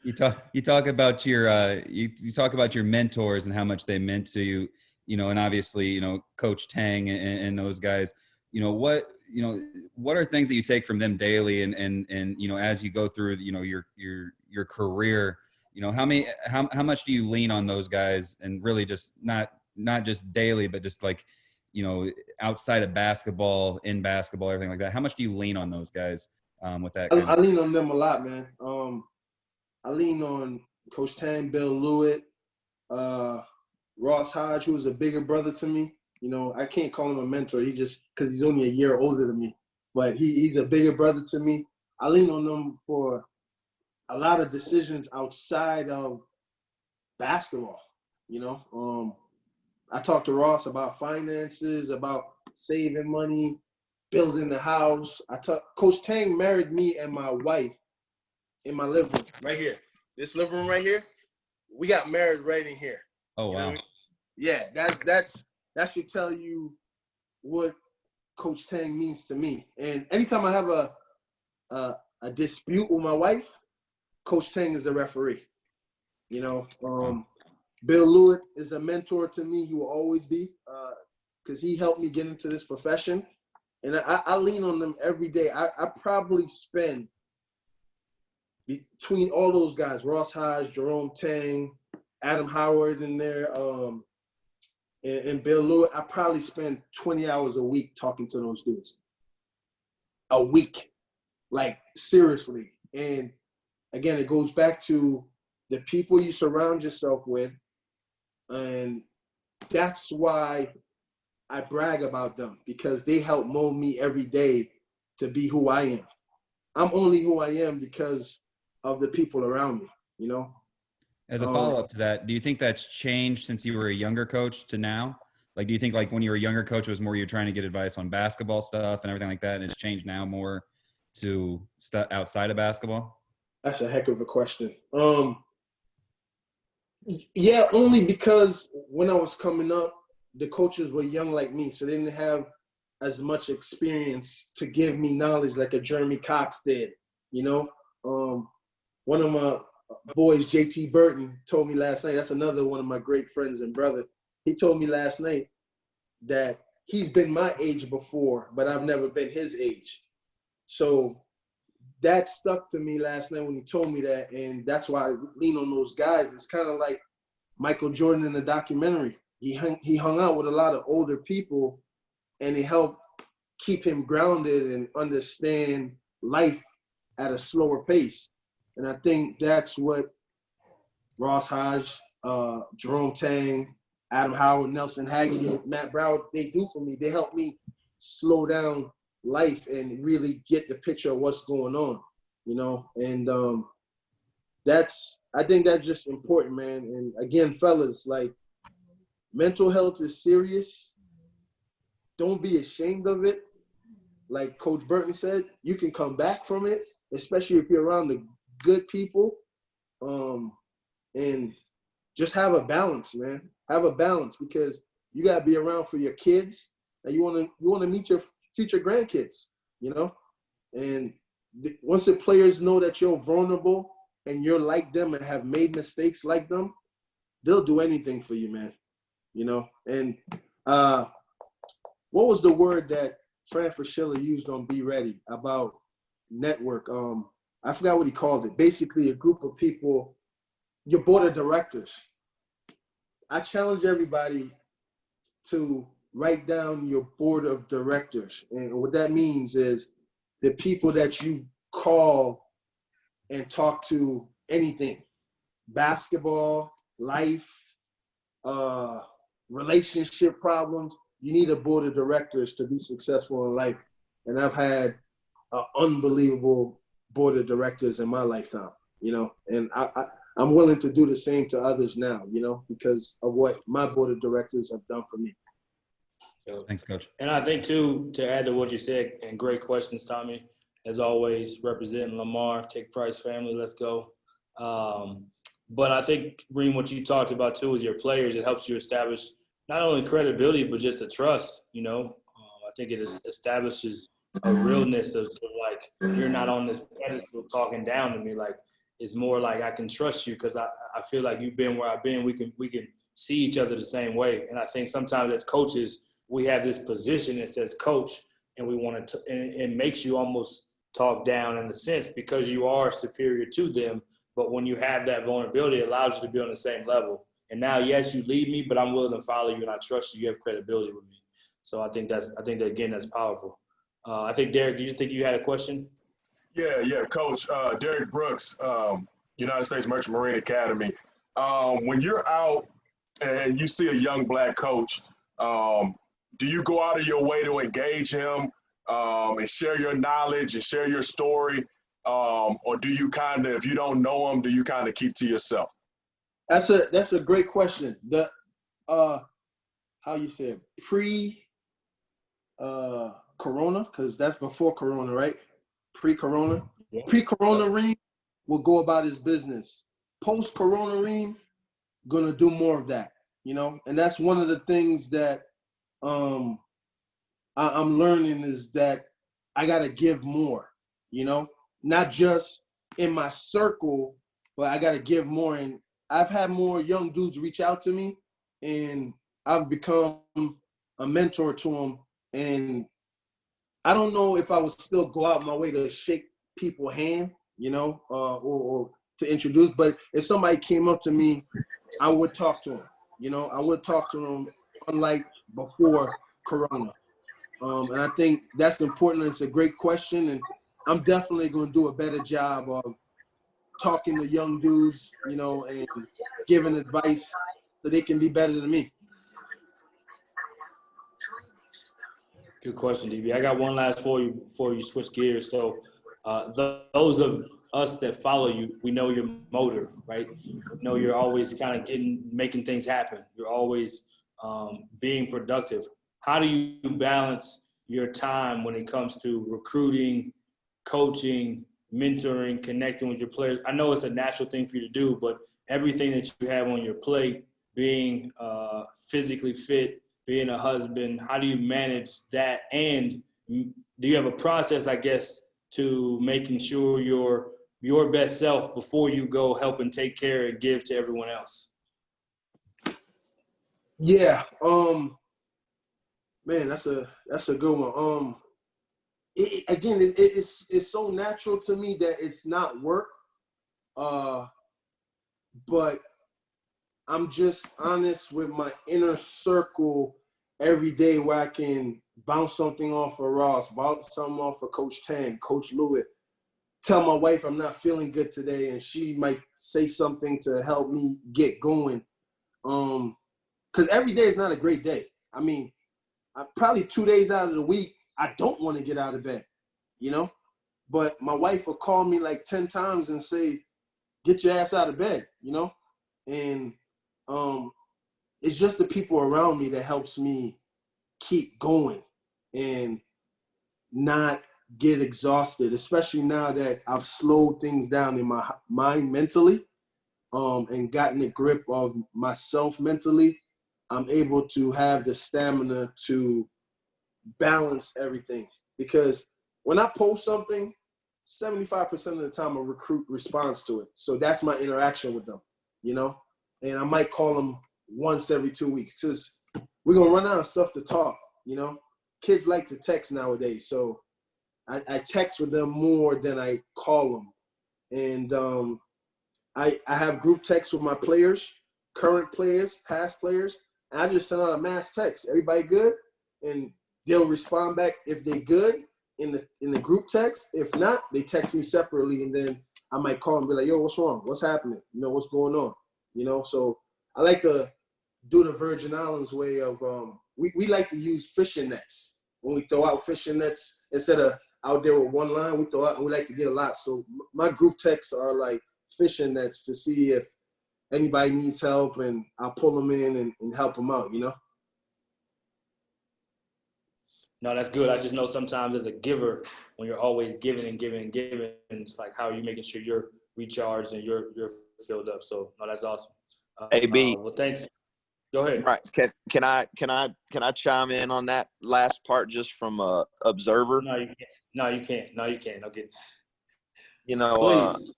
You talk about your you talk about your mentors and how much they meant to you, and obviously, Coach Tang and those guys. What are things that you take from them daily, and as you go through your career, how much do you lean on those guys, and really just not just daily, but just like outside of basketball, in basketball, everything like that? How much do you lean on those guys with that? I lean on them a lot, man. I lean on Coach Tang, Bill Lewitt, Ross Hodge, who's a bigger brother to me. I can't call him a mentor. He just, because he's only a year older than me, but he's a bigger brother to me. I lean on them for a lot of decisions outside of basketball. I talked to Ross about finances, about saving money, building the house. Coach Tang married me and my wife in my living room right here. This living room right here, we got married right in here. Oh, wow. Yeah, that should tell you what Coach Tang means to me. And anytime I have a dispute with my wife, Coach Tang is the referee. Bill Lewitt is a mentor to me. He will always be, because he helped me get into this profession. And I lean on them every day. I probably spend between all those guys, Ross Hodge, Jerome Tang, Adam Howard in there, and Bill Lewis, I probably spend 20 hours a week talking to those dudes. A week, like seriously. And again, it goes back to the people you surround yourself with, and that's why I brag about them, because they help mold me every day to be who I am. I'm only who I am because of the people around me, you know? As a follow-up to that, do you think that's changed since you were a younger coach to now? Like, do you think like when you were a younger coach, it was more you're trying to get advice on basketball stuff and everything like that, and it's changed now more to stuff outside of basketball? That's a heck of a question. Yeah, only because when I was coming up, the coaches were young like me, so they didn't have as much experience to give me knowledge like a Jeremy Cox did, you know? One of my boys, JT Burton, told me last night, that's another one of my great friends and brother. He told me last night that he's been my age before, but I've never been his age. So that stuck to me last night when he told me that, and that's why I lean on those guys. It's kind of like Michael Jordan in the documentary. He hung out with a lot of older people, and it helped keep him grounded and understand life at a slower pace. And I think that's what Ross Hodge, Jerome Tang, Adam Howard, Nelson Haggerty, Matt Brown, they do for me. They help me slow down life and really get the picture of what's going on, you know? And I think that's just important, man. And again, fellas, like, mental health is serious. Don't be ashamed of it. Like Coach Burton said, you can come back from it, especially if you're around the good people. And just have a balance, man. Have a balance, because you gotta be around for your kids, and you wanna meet your future grandkids, you know. And once the players know that you're vulnerable and you're like them and have made mistakes like them, they'll do anything for you, man. You know. And what was the word that Fran Fraschilla used on Be Ready about network? I forgot what he called it. Basically, a group of people, your board of directors. I challenge everybody to write down your board of directors. And what that means is the people that you call and talk to anything, basketball, life, relationship problems. You need a board of directors to be successful in life. And I've had an unbelievable board of directors in my lifetime, you know, and I'm willing to do the same to others now, you know, because of what my board of directors have done for me. Thanks, Coach. And I think, too, to add to what you said, and great questions, Tommy, as always, representing Lamar, Take Price family, let's go. But I think, Reem, what you talked about, too, with your players, it helps you establish not only credibility, but just a trust, you know. I think it establishes a realness of like, you're not on this pedestal talking down to me. Like, it's more like I can trust you because I feel like you've been where I've been. We can see each other the same way. And I think sometimes as coaches, we have this position that says coach, and we want to, and it makes you almost talk down in a sense because you are superior to them. But when you have that vulnerability, it allows you to be on the same level. And now, yes, you lead me, but I'm willing to follow you and I trust you. You have credibility with me. So I think that again, that's powerful. I think, Derek, do you think you had a question? Yeah, Coach. Derek Brooks, United States Merchant Marine Academy. When you're out and you see a young black coach, do you go out of your way to engage him and share your knowledge and share your story? Or do you kind of, if you don't know him, do you kind of keep to yourself? That's a great question. The how you say it, Corona, because that's before Corona, right? Pre-Corona. Yeah. Pre-Corona Reem will go about his business. Post-Corona Reem, gonna do more of that, you know? And that's one of the things that I'm learning is that I gotta give more, you know? Not just in my circle, but I gotta give more. And I've had more young dudes reach out to me, and I've become a mentor to them. And I don't know if I would still go out my way to shake people's hand, or to introduce. But if somebody came up to me, I would talk to them. I would talk to them, unlike before Corona. And I think that's important. It's a great question, and I'm definitely going to do a better job of talking to young dudes, and giving advice so they can be better than me. Good question, DB. I got one last for you before you switch gears. So those of us that follow you, we know your motor, right? We know you're always kind of making things happen. You're always being productive. How do you balance your time when it comes to recruiting, coaching, mentoring, connecting with your players? I know it's a natural thing for you to do, but everything that you have on your plate, being physically fit, being a husband, how do you manage that? And do you have a process, I guess, to making sure you're your best self before you go help and take care and give to everyone else? Yeah. Man, that's a good one. It's so natural to me that it's not work. But I'm just honest with my inner circle every day, where I can bounce something off of Ross, bounce something off of Coach Tang, Coach Lewitt, tell my wife I'm not feeling good today, and she might say something to help me get going. Because every day is not a great day. I mean, probably 2 days out of the week, I don't want to get out of bed, But my wife will call me like 10 times and say, get your ass out of bed, And it's just the people around me that helps me keep going and not get exhausted, especially now that I've slowed things down in my mind mentally, and gotten a grip of myself mentally. I'm able to have the stamina to balance everything, because when I post something, 75% of the time a recruit responds to it. So that's my interaction with them, and I might call them once every 2 weeks, because we're going to run out of stuff to talk. Kids like to text nowadays. So I text with them more than I call them. And I have group texts with my players, current players, past players. And I just send out a mass text. Everybody good? And they'll respond back if they good in the group text. If not, they text me separately, and then I might call and be like, yo, what's wrong? What's happening? What's going on? So I like to do the Virgin Islands way of we like to use fishing nets. When we throw out fishing nets, instead of out there with one line, we throw out, and we like to get a lot. So my group texts are like fishing nets to see if anybody needs help, and I'll pull them in and help them out, No, that's good. I just know sometimes as a giver, when you're always giving and giving and giving, it's like, how are you making sure you're recharged and you're filled up? So no, that's awesome. AB. Well, thanks. Go ahead. Right. Can I chime in on that last part just from a observer? No, you can't. No, you can't. Okay. Please.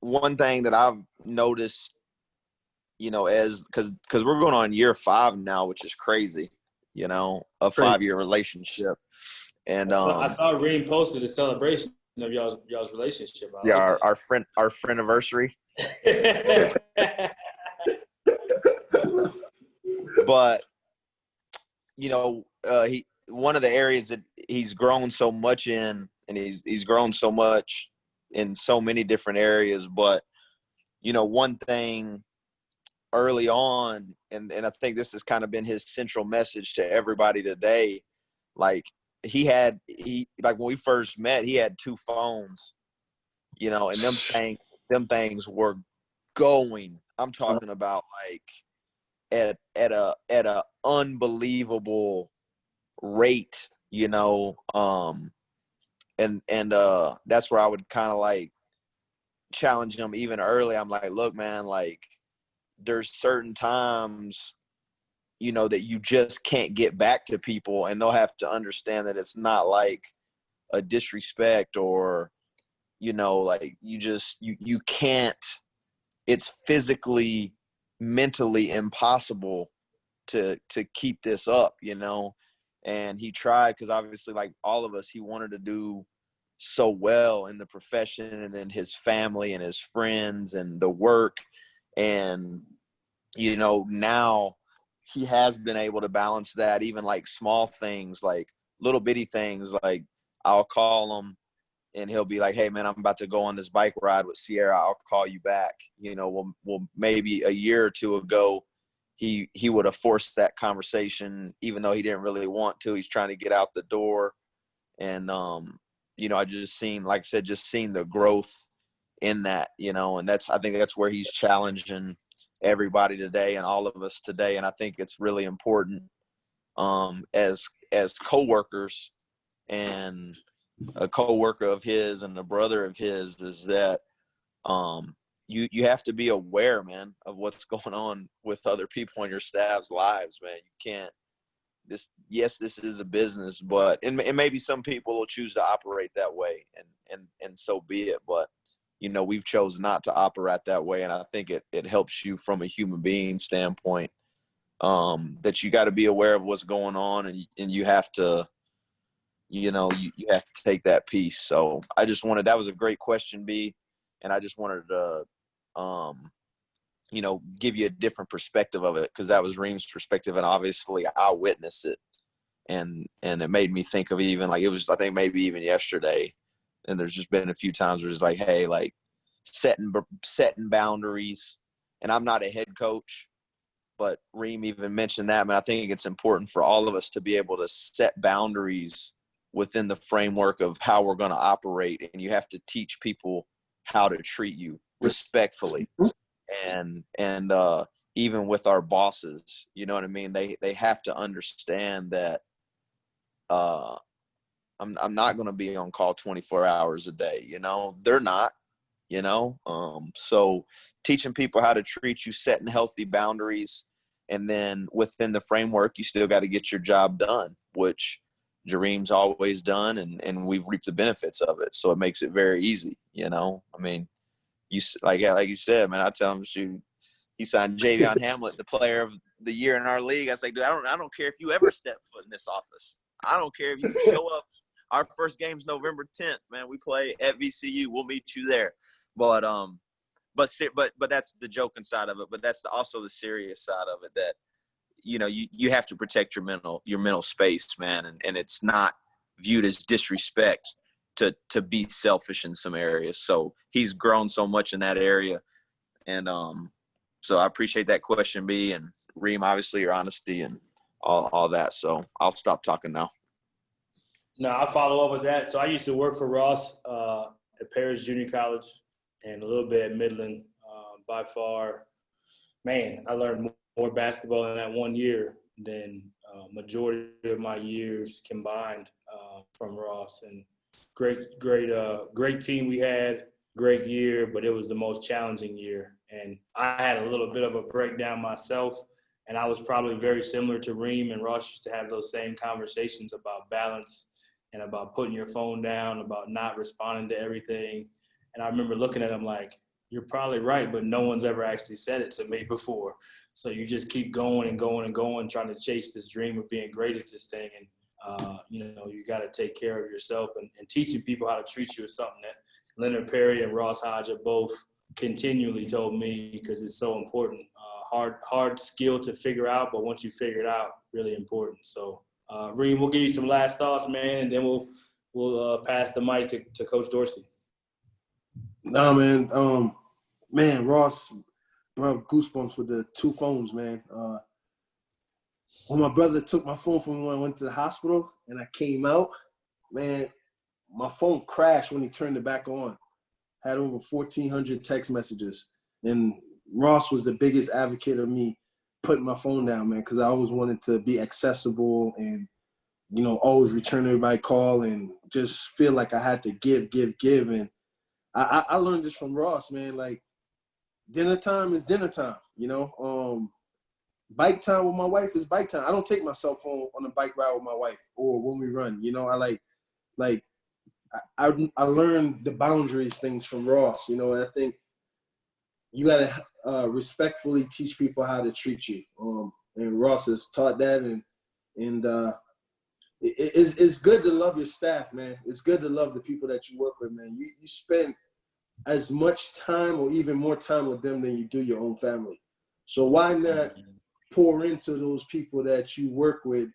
One thing that I've noticed, as because we're going on year 5 now, which is crazy, a 5-year relationship. And I saw Reem posted a celebration of y'all's relationship. Yeah, our friend anniversary. But he, one of the areas that he's grown so much in, and he's grown so much in so many different areas. But one thing early on, and I think this has kind of been his central message to everybody today. Like like when we first met, he had 2 phones, and them things were going. I'm talking about like at a unbelievable rate, and that's where I would kind of like challenge him even early. I'm like, look, man, like there's certain times, that you just can't get back to people, and they'll have to understand that it's not like a disrespect or, like you can't, it's physically, mentally impossible to keep this up, and he tried, because obviously, like all of us, he wanted to do so well in the profession, and then his family and his friends and the work. And, you know, now he has been able to balance that, even like small things, like little bitty things. Like I'll call him and he'll be like, hey man, I'm about to go on this bike ride with Sierra. I'll call you back. You know, well maybe a year or two ago, he would have forced that conversation, even though he didn't really want to. He's trying to get out the door. And, you know, I just seen, like I said, just seeing the growth in that, you know, and I think that's where he's challenging everybody today and all of us today. And I think it's really important, as coworkers, and a coworker of his and a brother of his, is that, you have to be aware, man, of what's going on with other people in your staff's lives, man. You can't, this is a business, but and maybe some people will choose to operate that way, and so be it. But, you know, we've chosen not to operate that way. And I think it helps you from a human being standpoint, that you got to be aware of what's going on, and you have to, you know, you have to take that piece. So I just wanted, that was a great question, B. And I just wanted to, you know, give you a different perspective of it, because that was Reem's perspective, and obviously I witnessed it, and it made me think of, even like, it was, I think maybe even yesterday, and there's just been a few times where it's like, hey, like setting boundaries. And I'm not a head coach, but Reem even mentioned that, man. I think it's important for all of us to be able to set boundaries within the framework of how we're going to operate, and you have to teach people how to treat you respectfully. And even with our bosses, you know what I mean? They have to understand that I'm not going to be on call 24 hours a day. You know, they're not, you know? So teaching people how to treat you, setting healthy boundaries, and then within the framework, you still got to get your job done, which Jareem's always done, and we've reaped the benefits of it. So it makes it very easy, you know? I mean, like you said, man, I tell him, shoot, he signed Javion Hamlet, the player of the year in our league. I was like, dude, I don't care if you ever step foot in this office. I don't care if you show up. Our first game's November 10th, man. We play at VCU. We'll meet you there. But that's the joking side of it. But that's also the serious side of it, that, you know, you have to protect your mental space, man. And it's not viewed as disrespect to be selfish in some areas. So he's grown so much in that area. And so I appreciate that question, B, and Reem, obviously your honesty and all that. So I'll stop talking now. No, I'll follow up with that. So I used to work for Ross at Paris Junior College and a little bit at Midland. By far, man, I learned more basketball in that 1 year than majority of my years combined from Ross. And great team we had, great year, but it was the most challenging year. And I had a little bit of a breakdown myself, and I was probably very similar to Reem, and Ross used to have those same conversations about balance and about putting your phone down, about not responding to everything. And I remember looking at him like, you're probably right, but no one's ever actually said it to me before. So you just keep going and going and going, trying to chase this dream of being great at this thing. And, you know, you got to take care of yourself, and teaching people how to treat you is something that Leonard Perry and Ross Hodge have both continually told me, because it's so important. Hard skill to figure out, but once you figure it out, really important. So, Reem, we'll give you some last thoughts, man, and then we'll pass the mic to Coach Dorsey. Nah, man. Man, Ross brought goosebumps with the two phones, man. When my brother took my phone from me when I went to the hospital and I came out, man, my phone crashed when he turned it back on. Had over 1,400 text messages. And Ross was the biggest advocate of me putting my phone down, man, because I always wanted to be accessible and, you know, always return everybody call and just feel like I had to give. And I learned this from Ross, man. Like, dinner time is dinner time, you know. Bike time with my wife is bike time. I don't take my cell phone on a bike ride with my wife or when we run, you know. I learned the boundaries things from Ross, you know, and I think you got to respectfully teach people how to treat you. And Ross has taught that, and it's good to love your staff, man. It's good to love the people that you work with, man. You spend as much time or even more time with them than you do your own family. So why not pour into those people that you work with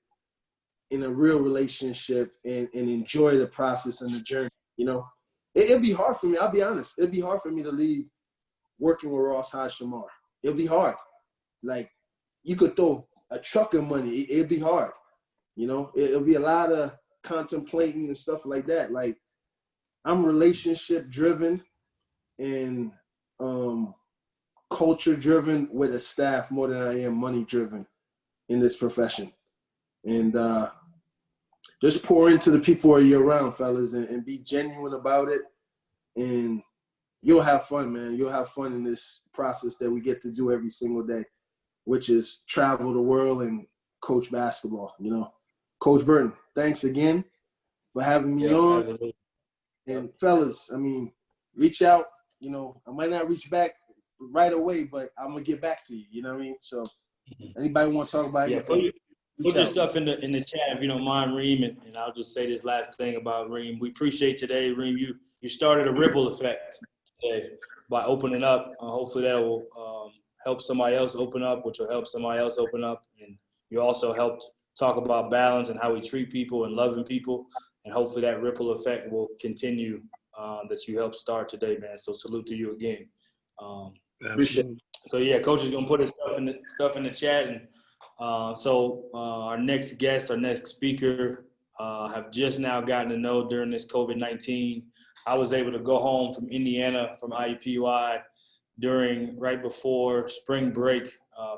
in a real relationship and enjoy the process and the journey, you know? It'd be hard for me, I'll be honest. It'd be hard for me to leave working with Ross Shamar. It'll be hard. Like, you could throw a truck of money. It'd be hard. You know, it'll be a lot of contemplating and stuff like that. Like, I'm relationship driven and culture driven with a staff more than I am money driven in this profession. And just pour into the people who you're around, fellas, and be genuine about it. And you'll have fun, man. You'll have fun in this process that we get to do every single day, which is travel the world and coach basketball, you know. Coach Burton, thanks again for having me on. Absolutely. And fellas, I mean, reach out. You know, I might not reach back right away, but I'm gonna get back to you. You know what I mean? So, anybody want to talk about anything? Put your stuff in the chat if you don't mind, Reem, and I'll just say this last thing about Reem. We appreciate today, Reem. You started a ripple effect today by opening up. Hopefully that will help somebody else open up, which will help somebody else open up. And you also helped talk about balance and how we treat people and loving people. And hopefully that ripple effect will continue that you helped start today, man. So salute to you again. So yeah, coach is gonna put his stuff in the chat, and so our next guest, our next speaker, have just now gotten to know during this COVID-19. I was able to go home from Indiana from IUPUI right before spring break,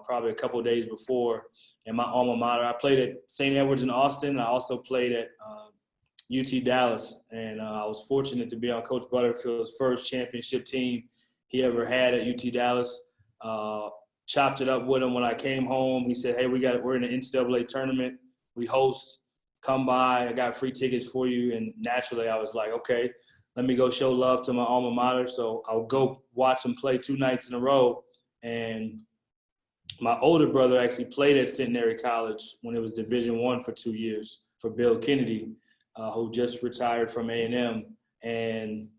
probably a couple of days before, in my alma mater. I played at St. Edward's in Austin. I also played at UT Dallas, and I was fortunate to be on Coach Butterfield's first championship team he ever had at UT Dallas. Chopped it up with him when I came home. He said, hey, we're in an NCAA tournament. We host. Come by. I got free tickets for you. And naturally, I was like, okay, let me go show love to my alma mater. So I'll go watch them play 2 nights in a row. And my older brother actually played at Centenary College when it was Division I for 2 years for Bill Kennedy, who just retired from A&M. And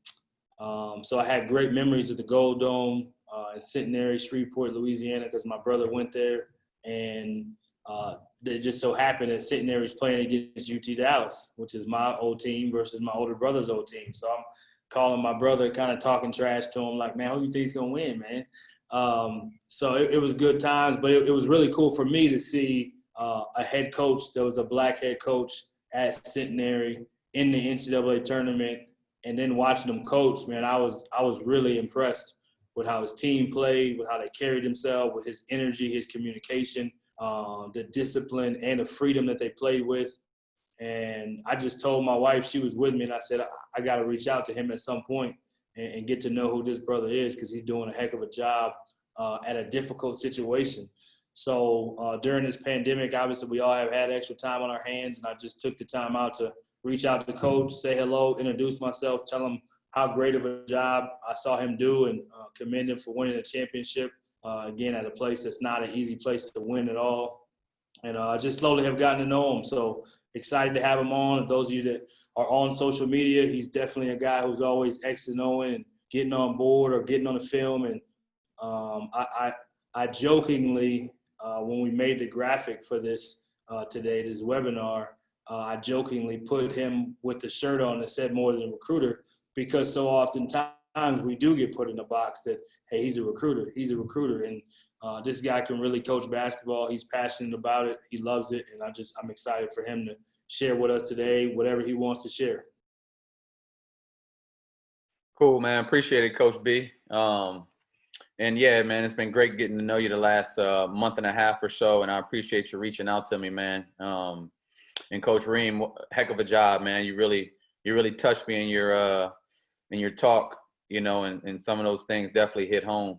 so I had great memories of the Gold Dome in Centenary, Shreveport, Louisiana, because my brother went there. And it just so happened that Centenary was playing against UT Dallas, which is my old team versus my older brother's old team. So I'm calling my brother, kind of talking trash to him, like, man, who you think he's going to win, man? So it was good times, but it was really cool for me to see a head coach that was a black head coach at Centenary in the NCAA tournament, and then watching him coach, man, I was really impressed with how his team played, with how they carried themselves, with his energy, his communication, the discipline and the freedom that they played with. And I just told my wife, she was with me, and I said, I got to reach out to him at some point and get to know who this brother is, because he's doing a heck of a job at a difficult situation. So during this pandemic, obviously we all have had extra time on our hands, and I just took the time out to reach out to coach, say hello, introduce myself, tell him how great of a job I saw him do, and commend him for winning a championship, again, at a place that's not an easy place to win at all. And I just slowly have gotten to know him. So excited to have him on. Those of you that are on social media, he's definitely a guy who's always X-ing and getting on board or getting on the film. And I jokingly, when we made the graphic for this today, this webinar, I jokingly put him with the shirt on that said more than a recruiter, because so oftentimes we do get put in the box that, hey, he's a recruiter. He's a recruiter. And this guy can really coach basketball. He's passionate about it. He loves it. And I'm excited for him to share with us today whatever he wants to share. Cool, man. Appreciate it, Coach B. And yeah, man, it's been great getting to know you the last month and a half or so. And I appreciate you reaching out to me, man. And Coach Reem, heck of a job, man. You really touched me in your talk, you know, and some of those things definitely hit home.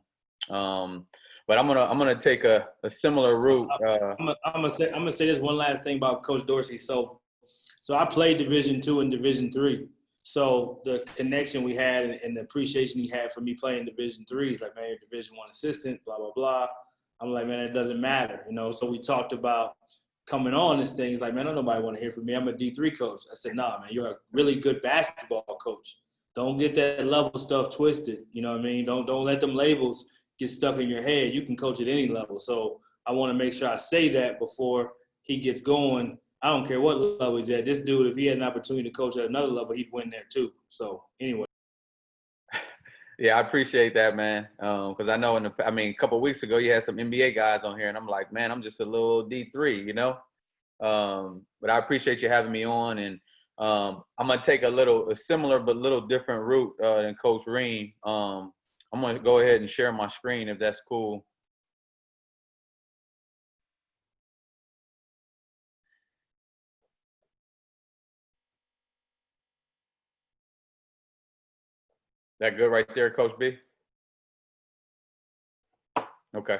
But I'm gonna take a similar route. I'm gonna say this one last thing about Coach Dorsey. So I played Division II and Division III. So the connection we had and the appreciation he had for me playing Division III, he's like, man, you're Division I assistant, blah blah blah. I'm like, man, it doesn't matter, you know. So we talked about coming on this thing, he's like, man, don't nobody want to hear from me. I'm a D3 coach. I said, nah, man, you're a really good basketball coach. Don't get that level stuff twisted. You know what I mean? Don't let them labels get stuck in your head. You can coach at any level. So I want to make sure I say that before he gets going. I don't care what level he's at. This dude, if he had an opportunity to coach at another level, he'd win there too. So anyway. Yeah, I appreciate that, man. Because I know a couple of weeks ago you had some NBA guys on here, and I'm like, man, I'm just a little D3, you know. But I appreciate you having me on, and I'm gonna take a similar but little different route than Coach Ream. I'm gonna go ahead and share my screen if that's cool. That good right there, Coach B? Okay.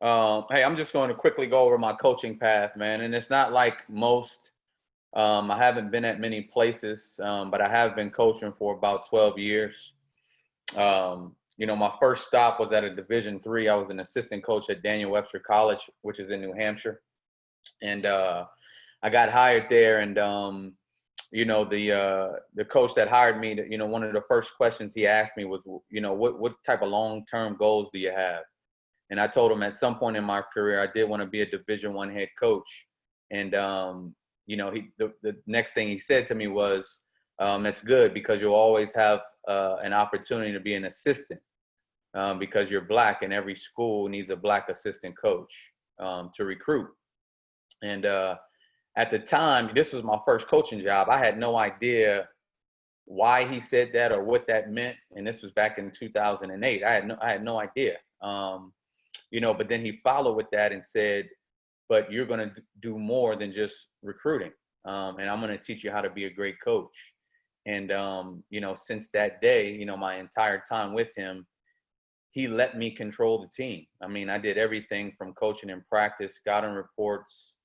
Hey, I'm just going to quickly go over my coaching path, man. And it's not like most. I haven't been at many places, but I have been coaching for about 12 years. You know, my first stop was at a Division III. I was an assistant coach at Daniel Webster College, which is in New Hampshire. And I got hired there, and you know, the coach that hired me, you know, one of the first questions he asked me was, you know, what type of long-term goals do you have? And I told him at some point in my career, I did want to be a Division I head coach. And, you know, the next thing he said to me was, that's good because you'll always have an opportunity to be an assistant because you're Black and every school needs a Black assistant coach to recruit. And at the time, this was my first coaching job. I had no idea why he said that or what that meant. And this was back in 2008. I had no idea. You know, but then he followed with that and said, but you're going to do more than just recruiting. And I'm going to teach you how to be a great coach. And, you know, since that day, you know, my entire time with him, he let me control the team. I mean, I did everything from coaching in practice, scouting reports,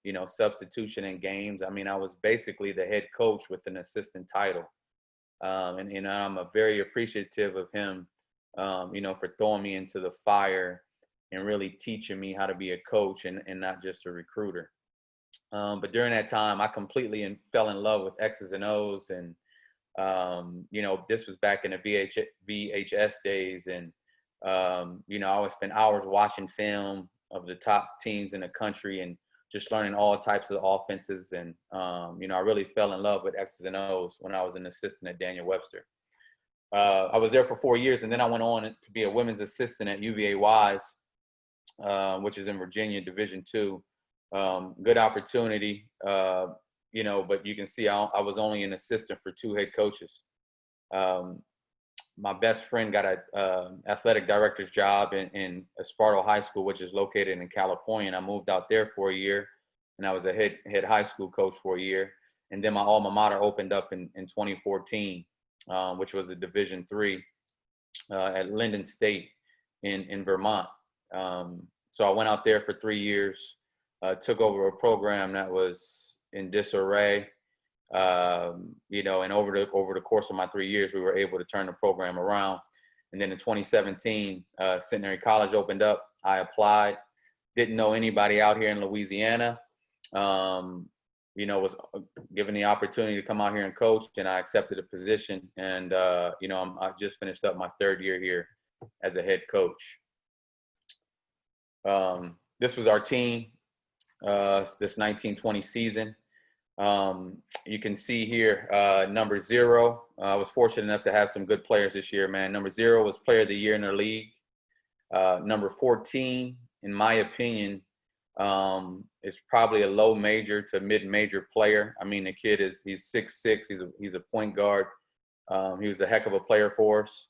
you know, substitution in games. I mean, I was basically the head coach with an assistant title. And I'm very appreciative of him, you know, for throwing me into the fire and really teaching me how to be a coach and not just a recruiter. But during that time, I completely fell in love with X's and O's. And, you know, this was back in the VHS days. And, you know, I would spend hours watching film of the top teams in the country and just learning all types of offenses. And, you know, I really fell in love with X's and O's when I was an assistant at Daniel Webster. I was there for 4 years, and then I went on to be a women's assistant at UVA Wise, which is in Virginia, Division II. Good opportunity, you know, but you can see I was only an assistant for 2 head coaches. My best friend got a athletic director's job in Esparto High School, which is located in California. And I moved out there for a year, and I was a head high school coach for a year. And then my alma mater opened up in 2014. Which was a Division III at Linden State in Vermont. So I went out there for 3 years, took over a program that was in disarray, you know, and over the course of my 3 years, we were able to turn the program around. And then in 2017, Centenary College opened up. I applied, didn't know anybody out here in Louisiana. You know, was given the opportunity to come out here and coach, and I accepted the position. And, you know, I just finished up my 3rd year here as a head coach. This was our team, this 1920 season. You can see here, number 0. I was fortunate enough to have some good players this year, man. Number 0 was Player of the Year in their league. Number 14, in my opinion, is probably a low major to mid-major player. I mean, the kid he's 6'6", he's a point guard. He was a heck of a player for us.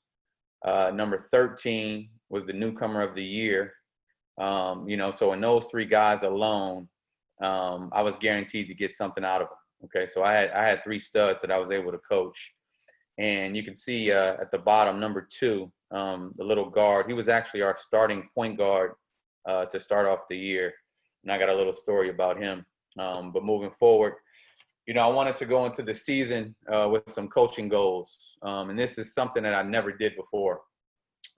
Number 13 was the newcomer of the year. You know, so in those 3 guys alone, I was guaranteed to get something out of them. Okay, so I had 3 studs that I was able to coach. And you can see at the bottom, number 2, the little guard, he was actually our starting point guard to start off the year. And I got a little story about him. But moving forward, you know, I wanted to go into the season with some coaching goals. And this is something that I never did before.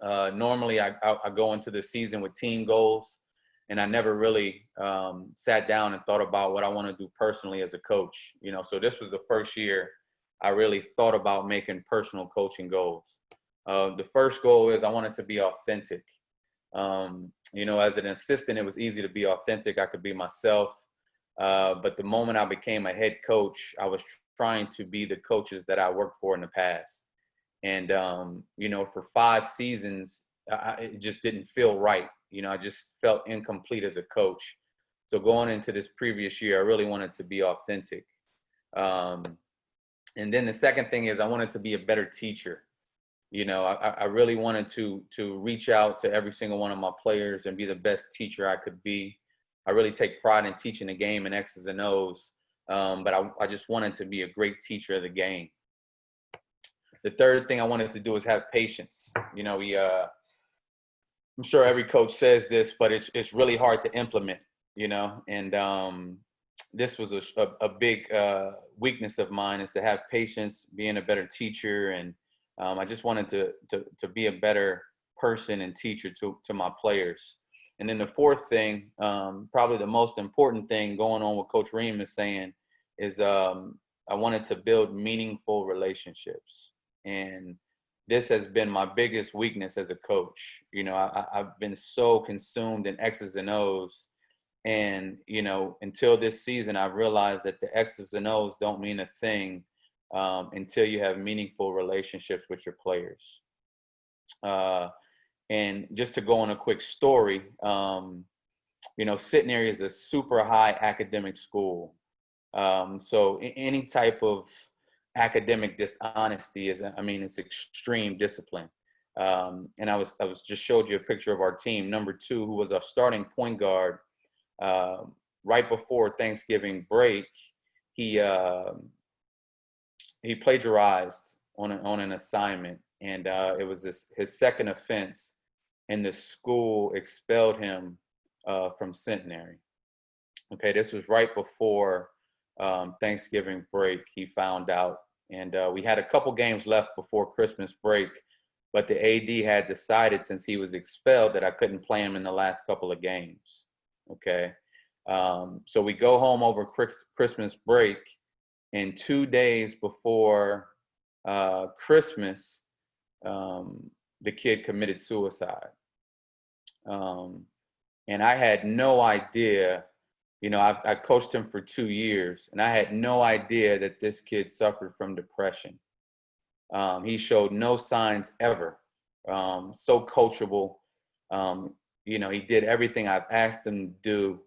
Normally, I go into the season with team goals. and I never really sat down and thought about what I want to do personally as a coach. You know, so this was the first year I really thought about making personal coaching goals. The first goal is I wanted to be authentic. You know, as an assistant, it was easy to be authentic. I could be myself. But the moment I became a head coach, I was trying to be the coaches that I worked for in the past. And, you know, for 5 seasons, it just didn't feel right. You know, I just felt incomplete as a coach. So going into this previous year, I really wanted to be authentic. And then the second thing is I wanted to be a better teacher. You know, I really wanted to reach out to every single one of my players and be the best teacher I could be. I really take pride in teaching the game in X's and O's, but I just wanted to be a great teacher of the game. The third thing I wanted to do is have patience. You know, I'm sure every coach says this, but it's really hard to implement, you know, and this was a big weakness of mine, is to have patience, being a better teacher, and I just wanted to be a better person and teacher to my players. And then the fourth thing, probably the most important thing going on what Coach Ream is saying, is I wanted to build meaningful relationships. And this has been my biggest weakness as a coach. You know, I've been so consumed in X's and O's. And, you know, until this season, I've realized that the X's and O's don't mean a thing until you have meaningful relationships with your players. And just to go on a quick story, you know, Centenary is a super high academic school. So any type of academic dishonesty it's extreme discipline. And I was just showed you a picture of our team. Number 2, who was our starting point guard, right before Thanksgiving break, he plagiarized on an assignment, and it was his second offense, and the school expelled him from Centenary. Okay, this was right before Thanksgiving break. He found out, and we had a couple games left before Christmas break, but the AD had decided, since he was expelled, that I couldn't play him in the last couple of games. Okay, so we go home over Christmas break, and 2 days before Christmas, the kid committed suicide. And I had no idea. You know, I coached him for 2 years, and I had no idea that this kid suffered from depression. He showed no signs ever. So coachable. You know, he did everything I've asked him to do.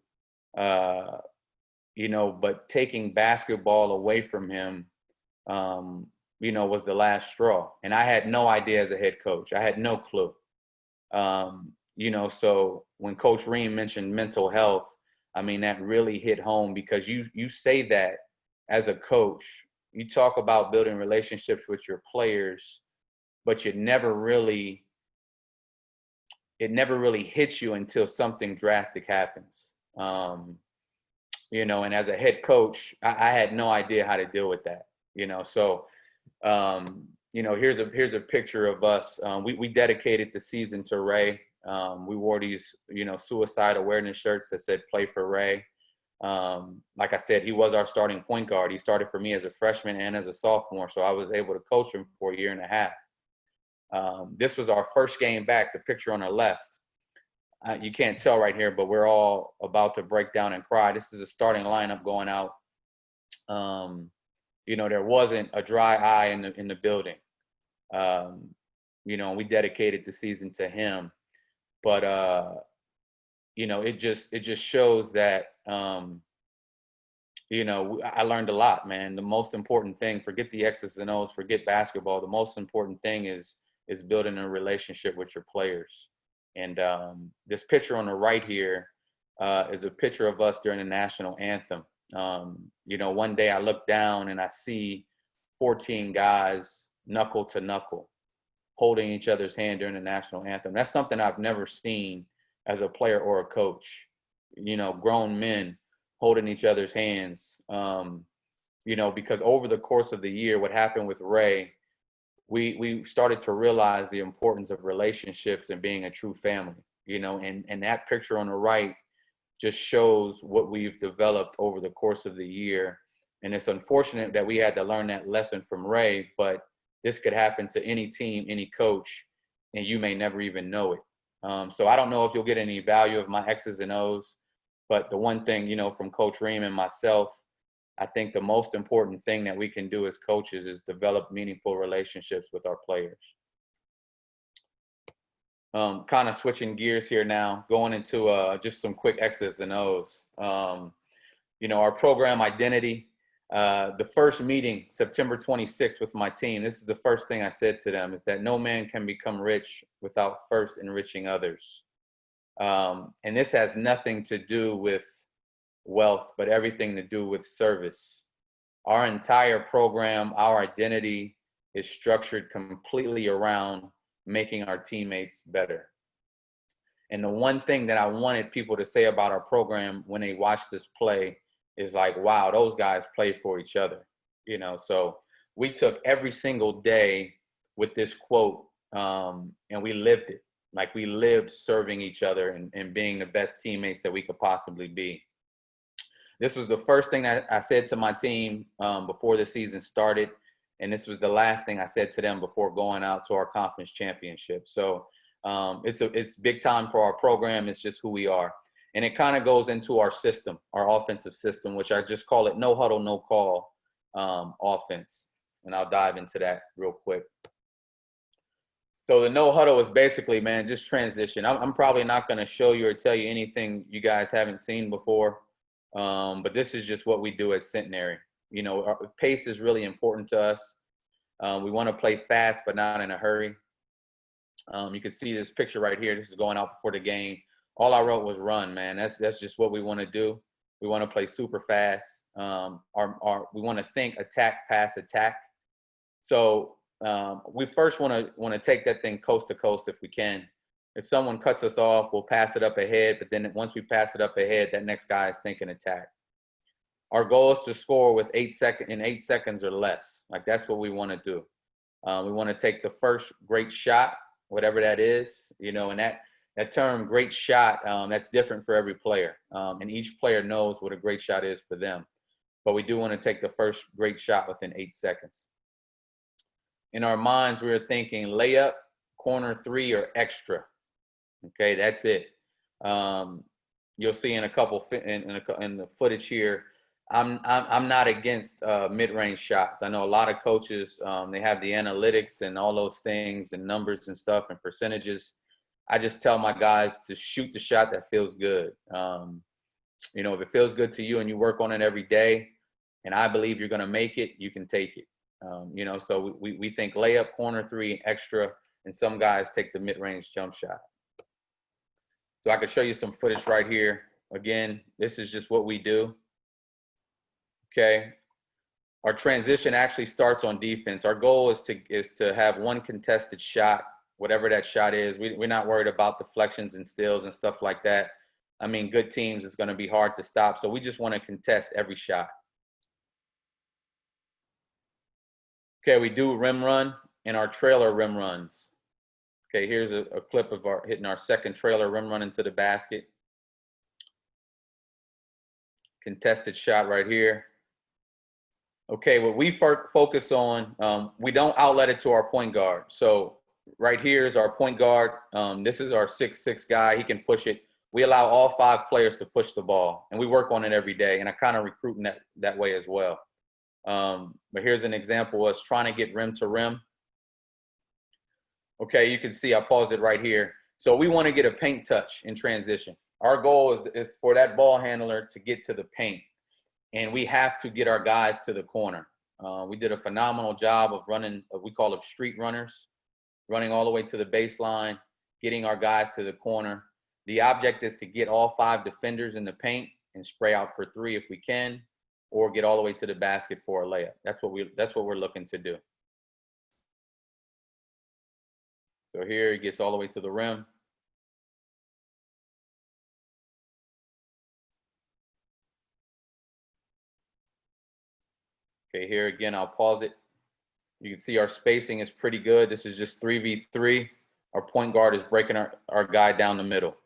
You know, but taking basketball away from him, you know, was the last straw. And I had no idea as a head coach. I had no clue. You know, so when Coach Ream mentioned mental health, I mean, that really hit home, because you say that as a coach, you talk about building relationships with your players, but it never really hits you until something drastic happens. You know, and as a head coach, I had no idea how to deal with that, you know. So, you know, here's a picture of us. We dedicated the season to Ray. We wore these, you know, suicide awareness shirts that said "Play for Ray." Like I said, he was our starting point guard. He started for me as a freshman and as a sophomore, so I was able to coach him for a year and a half. This was our first game back. The picture on the left. You can't tell right here, but we're all about to break down and cry. This is a starting lineup going out. You know, there wasn't a dry eye in the building. You know, we dedicated the season to him. But you know, it just shows that you know, I learned a lot, man. The most important thing, forget the X's and O's, forget basketball. The most important thing is building a relationship with your players. And this picture on the right here is a picture of us during the national anthem. You know, one day I look down and I see 14 guys knuckle to knuckle, holding each other's hand during the national anthem. That's something I've never seen as a player or a coach. You know, grown men holding each other's hands. You know, because over the course of the year, what happened with Ray, we started to realize the importance of relationships and being a true family, you know, and that picture on the right just shows what we've developed over the course of the year. And it's unfortunate that we had to learn that lesson from Ray, but this could happen to any team, any coach, and you may never even know it. So I don't know if you'll get any value of my X's and O's, but the one thing, from Coach Ream and myself, I think the most important thing that we can do as coaches is develop meaningful relationships with our players. Kind of switching gears here now, going into just some quick X's and O's. Our program identity, the first meeting, September 26th with my team, this is the first thing I said to them, is that no man can become rich without first enriching others. And this has nothing to do with wealth, but everything to do with service. Our entire program, our identity is structured completely around making our teammates better. And the one thing that I wanted people to say about our program when they watched us play is like, wow, those guys play for each other. So we took every single day with this quote, and we lived it. Like, we lived serving each other and being the best teammates that we could possibly be. This was the first thing that I said to my team before the season started. And this was the last thing I said to them before going out to our conference championship. So it's big time for our program. It's just who we are. And it kind of goes into our system, our offensive system, which I just call it no huddle, no call offense. And I'll dive into that real quick. So the no huddle is basically, man, just transition. I'm probably not going to show you or tell you anything you guys haven't seen before. But this is just what we do at Centenary. Our pace is really important to us. We want to play fast, but not in a hurry. You can see this picture right here. This is going out before the game. All I wrote was run, man. That's just what we want to do. We want to play super fast. We want to think attack, pass, attack. So we first want to take that thing coast to coast if we can. If someone cuts us off, we'll pass it up ahead. But then once we pass it up ahead, that next guy is thinking attack. Our goal is to score with 8 seconds or less. Like, that's what we want to do. We want to take the first great shot, whatever that is, and that term great shot, that's different for every player. And each player knows what a great shot is for them. But we do want to take the first great shot within 8 seconds. In our minds, we were thinking layup, corner three, or extra. Okay, that's it. You'll see in a couple in the footage here. I'm not against mid-range shots. I know a lot of coaches, they have the analytics and all those things and numbers and stuff and percentages. I just tell my guys to shoot the shot that feels good. If it feels good to you and you work on it every day, and I believe you're going to make it, you can take it. So we think layup, corner three, extra, and some guys take the mid-range jump shot. So I could show you some footage right here. Again, this is just what we do. Okay. Our transition actually starts on defense. Our goal is to have one contested shot, whatever that shot is. We're not worried about deflections and steals and stuff like that. I mean, good teams, it's going to be hard to stop. So we just want to contest every shot. Okay, we do rim run and our trailer rim runs. Okay, here's a clip of hitting our second trailer rim run into the basket. Contested shot right here. Okay, what we focus on, we don't outlet it to our point guard. So right here is our point guard. This is our 6'6" guy. He can push it. We allow all 5 players to push the ball, and we work on it every day. And I kind of recruit in that way as well. But here's an example of us trying to get rim to rim. Okay, you can see I paused it right here. So we want to get a paint touch in transition. Our goal is for that ball handler to get to the paint. And we have to get our guys to the corner. We did a phenomenal job of running, we call them street runners, running all the way to the baseline, getting our guys to the corner. The object is to get all 5 defenders in the paint and spray out for 3 if we can, or get all the way to the basket for a layup. That's what we're looking to do. So here he gets all the way to the rim. Okay, here again, I'll pause it. You can see our spacing is pretty good. This is just 3v3. Our point guard is breaking our guy down the middle.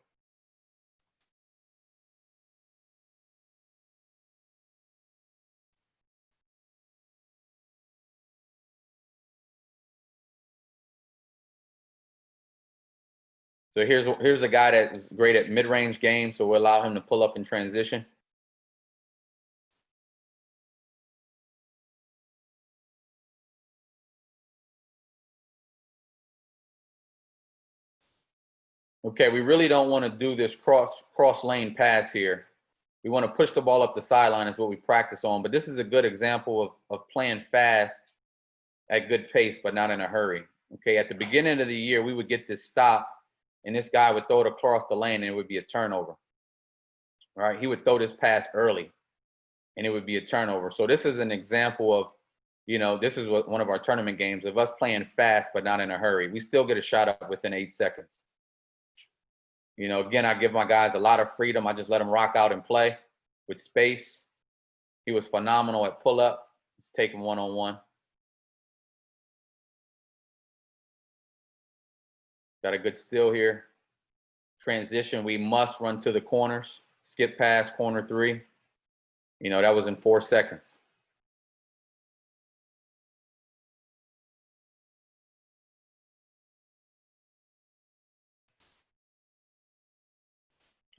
So here's a guy that is great at mid-range games, so we'll allow him to pull up in transition. Okay, we really don't want to do this cross lane pass here. We want to push the ball up the sideline is what we practice on, but this is a good example of playing fast at good pace, but not in a hurry. Okay, at the beginning of the year, we would get this stop, and this guy would throw it across the lane, and it would be a turnover. All right, he would throw this pass early, and it would be a turnover. So this is an example of, this is one of our tournament games of us playing fast, but not in a hurry. We still get a shot up within 8 seconds. Again, I give my guys a lot of freedom. I just let them rock out and play with space. He was phenomenal at pull-up. Let's take him one-on-one. Got a good steal here. Transition, we must run to the corners. Skip pass, corner 3. That was in 4 seconds.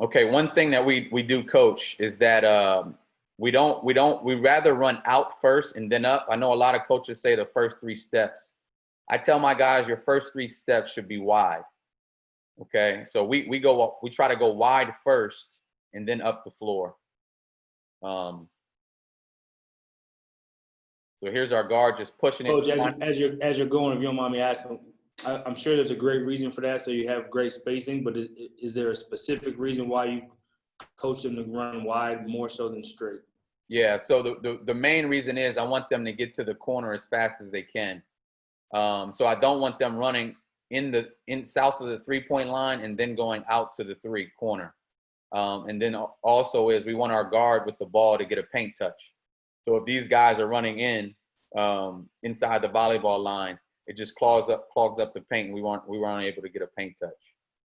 Okay, one thing that we do, coach, is that we rather run out first and then up. I know a lot of coaches say the first 3 steps. I tell my guys your first 3 steps should be wide. Okay, so we try to go wide first and then up the floor. So here's our guard just pushing it. Coach, as you're going, if you don't mind me asking, I'm sure there's a great reason for that, so you have great spacing, but is there a specific reason why you coach them to run wide more so than straight? Yeah, so the main reason is I want them to get to the corner as fast as they can. So I don't want them running in south of the 3-point line and then going out to the 3 corner. And then also is we want our guard with the ball to get a paint touch. So if these guys are running inside the volleyball line, it just clogs up the paint, and we weren't able to get a paint touch.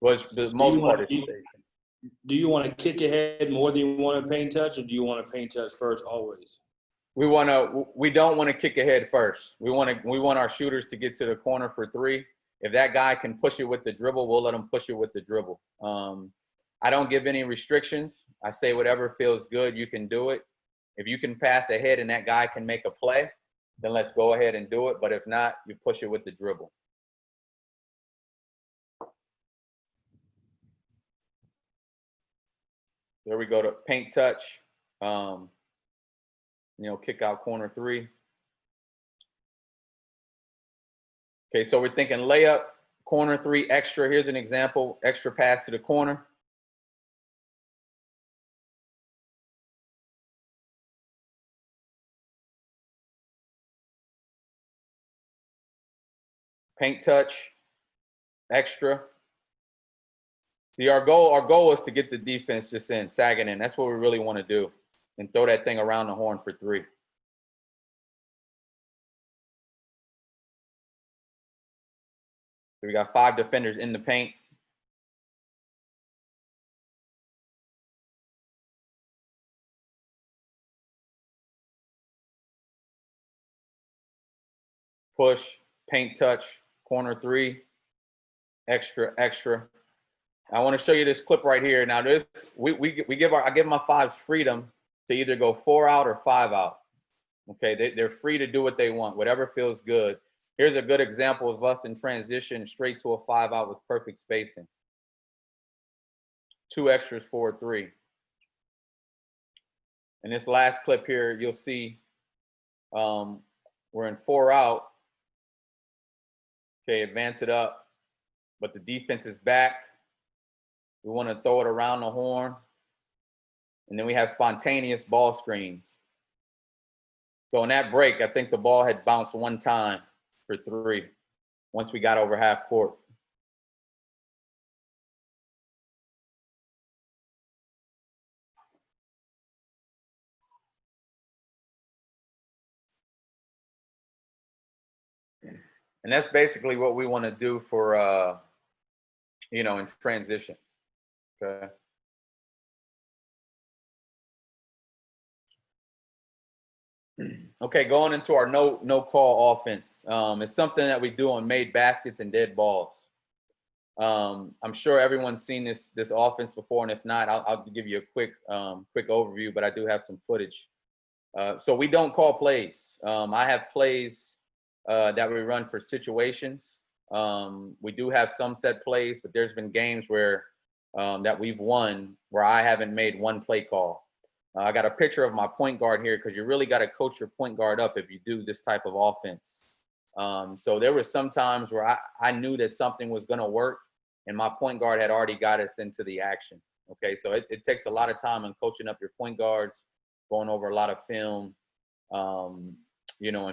Was the most part. Do you want to kick ahead more than you want a paint touch, or do you want a paint touch first always? We don't want to kick ahead first. We want our shooters to get to the corner for 3. If that guy can push it with the dribble, we'll let him push it with the dribble. I don't give any restrictions. I say whatever feels good, you can do it. If you can pass ahead and that guy can make a play, then let's go ahead and do it. But if not, you push it with the dribble. There we go to paint touch. Kick out corner 3. Okay, so we're thinking layup, corner 3, extra. Here's an example, extra pass to the corner. Paint touch, extra. See, our goal is to get the defense just sagging in. That's what we really want to do, and throw that thing around the horn for 3. So we got 5 defenders in the paint. Push, paint touch, corner 3, extra. I want to show you this clip right here. Now I give my 5s freedom to either go 4 out or 5 out. Okay, they're free to do what they want, whatever feels good. Here's a good example of us in transition straight to a 5 out with perfect spacing. 2 extras, 4, 3. In this last clip here, you'll see we're in 4 out. Okay, advance it up, but the defense is back. We want to throw it around the horn. And then we have spontaneous ball screens. So in that break, I think the ball had bounced 1 time for 3 once we got over half court. And that's basically what we want to do for, in transition. Okay. Okay, going into our no call offense. It's something that we do on made baskets and dead balls. I'm sure everyone's seen this offense before, and if not, I'll give you a quick overview. But I do have some footage. So we don't call plays. I have plays that we run for situations. We do have some set plays, but there's been games where that we've won where I haven't made one play call. I got a picture of my point guard here because you really got to coach your point guard up if you do this type of offense. So there were some times where I knew that something was going to work, and my point guard had already got us into the action. Okay, so it takes a lot of time in coaching up your point guards, going over a lot of film, and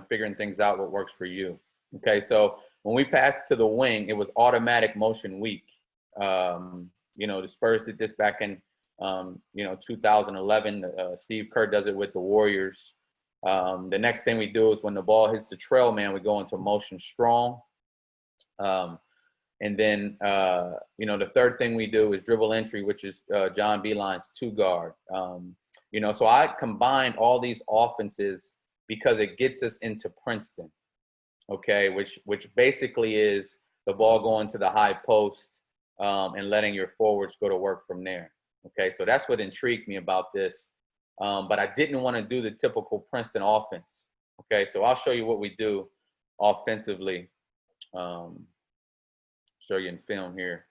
figuring things out what works for you. Okay, so when we passed to the wing, it was automatic motion weak. The Spurs did this back in 2011. Steve Kerr does it with the Warriors. The next thing we do is when the ball hits the trail man, we go into motion strong. And then, the third thing we do is dribble entry, which is John Beeline's 2-guard. So I combined all these offenses because it gets us into Princeton, okay, which basically is the ball going to the high post and letting your forwards go to work from there. Okay, so that's what intrigued me about this. But I didn't want to do the typical Princeton offense. Okay, so I'll show you what we do offensively. Show you in film here.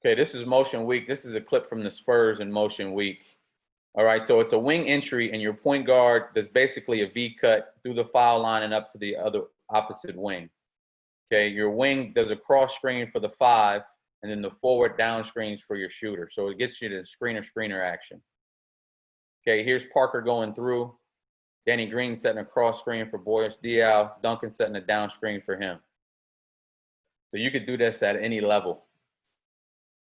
Okay, this is motion weak. This is a clip from the Spurs in motion weak. All right, so it's a wing entry, and your point guard does basically a V cut through the foul line and up to the other opposite wing. Okay, your wing does a cross screen for the 5, and then the forward down screens for your shooter. So it gets you to screener action. Okay, here's Parker going through. Danny Green setting a cross screen for Boyce Diaw. Duncan setting a down screen for him. So you could do this at any level.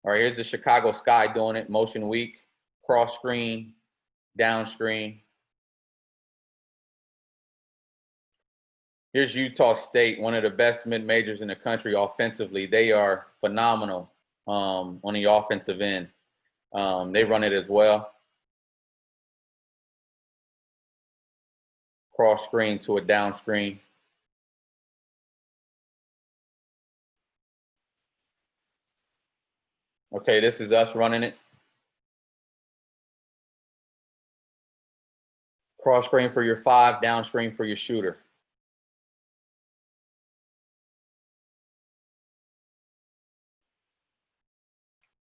All right, here's the Chicago Sky doing it. Motion weak, cross screen, down screen. Here's Utah State, one of the best mid-majors in the country offensively. They are phenomenal on the offensive end. They run it as well. Cross screen to a down screen. Okay, this is us running it. Cross screen for your 5, down screen for your shooter.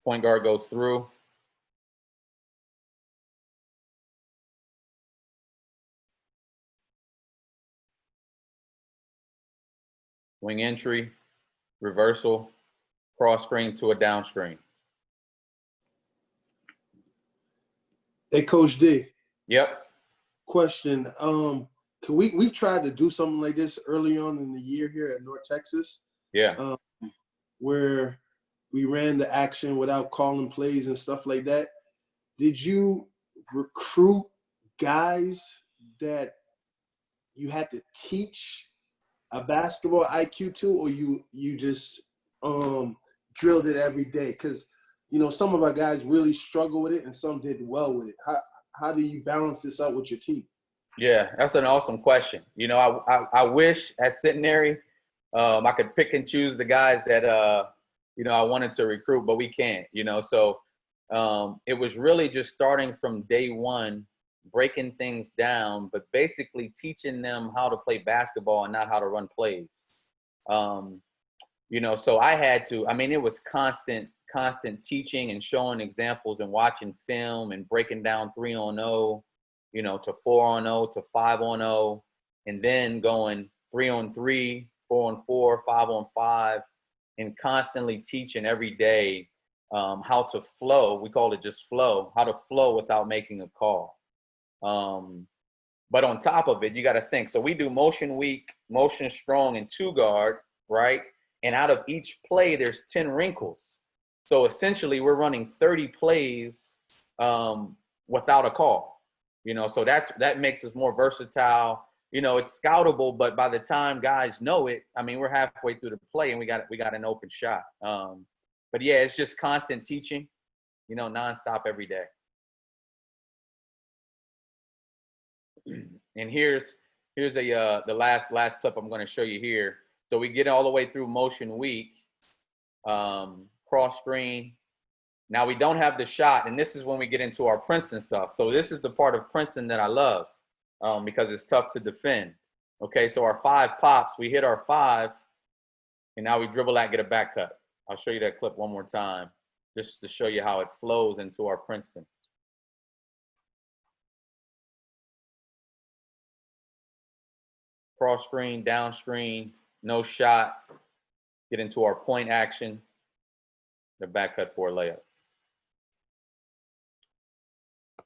Point guard goes through. Wing entry, reversal, cross screen to a down screen. Hey, Coach D. Yep. Question. Can we tried to do something like this early on in the year here at North Texas? Yeah. Where we ran the action without calling plays and stuff like that. Did you recruit guys that you had to teach a basketball IQ to, or you just drilled it every day? Because some of our guys really struggle with it and some did well with it. How do you balance this out with your team? Yeah, that's an awesome question. I wish at Centenary I could pick and choose the guys that I wanted to recruit, but we can't. So it was really just starting from day one, breaking things down, but basically teaching them how to play basketball and not how to run plays. So I had to. It was constant teaching and showing examples and watching film and breaking down 3-on-0, to 4-on-0 to 5-on-0, and then going 3-on-3, 4-on-4, 5-on-5, and constantly teaching every day how to flow. We call it just flow, how to flow without making a call. But on top of it, you got to think. So we do motion weak, motion strong, and 2-guard, right? And out of each play, there's 10 wrinkles. So essentially, we're running 30 plays without a call. So that makes us more versatile. It's scoutable, but by the time guys know it, we're halfway through the play and we got an open shot. But yeah, it's just constant teaching, nonstop every day. And here's Here's the last clip I'm going to show you here. So we get all the way through motion weak, cross screen. Now we don't have the shot, and this is when we get into our Princeton stuff. So this is the part of Princeton that I love because it's tough to defend. Okay, so our 5 pops, we hit our 5, and now we dribble that, get a back cut. I'll show you that clip one more time just to show you how it flows into our Princeton. Cross screen, down screen, no shot, get into our point action, the back cut for a layup.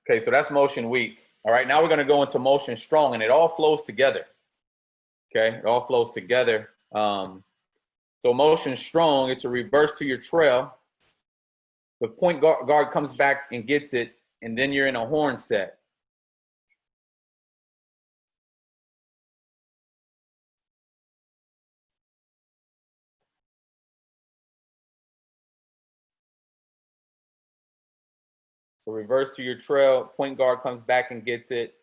Okay, so that's motion weak. All right, now we're going to go into motion strong, and it all flows together. Okay, it all flows together. So motion strong, it's a reverse to your trail. The point guard comes back and gets it, and then you're in a horn set. So reverse to your trail, point guard comes back and gets it.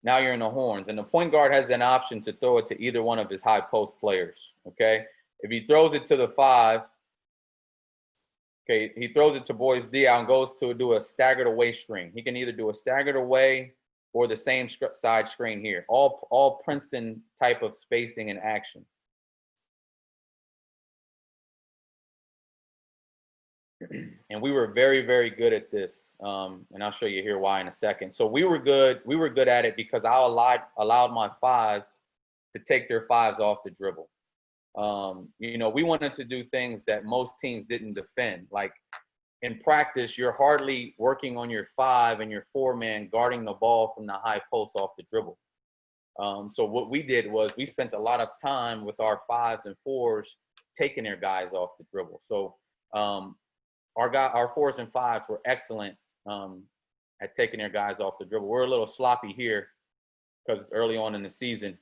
Now you're in the horns. And the point guard has an option to throw it to either one of his high post players, okay? If he throws it to the 5, okay, he throws it to Boys Diaw and goes to do a staggered away screen. He can either do a staggered away or the same side screen here. All Princeton type of spacing and action. And we were very, very good at this. And I'll show you here why in a second. So we were good at it because I allowed my 5s to take their 5s off the dribble. You know, we wanted to do things that most teams didn't defend. Like in practice, you're hardly working on your 5 and your 4-man guarding the ball from the high post off the dribble. So what we did was we spent a lot of time with our 5s and 4s taking their guys off the dribble. So our 4s and 5s were excellent at taking their guys off the dribble. We're a little sloppy here because it's early on in the season.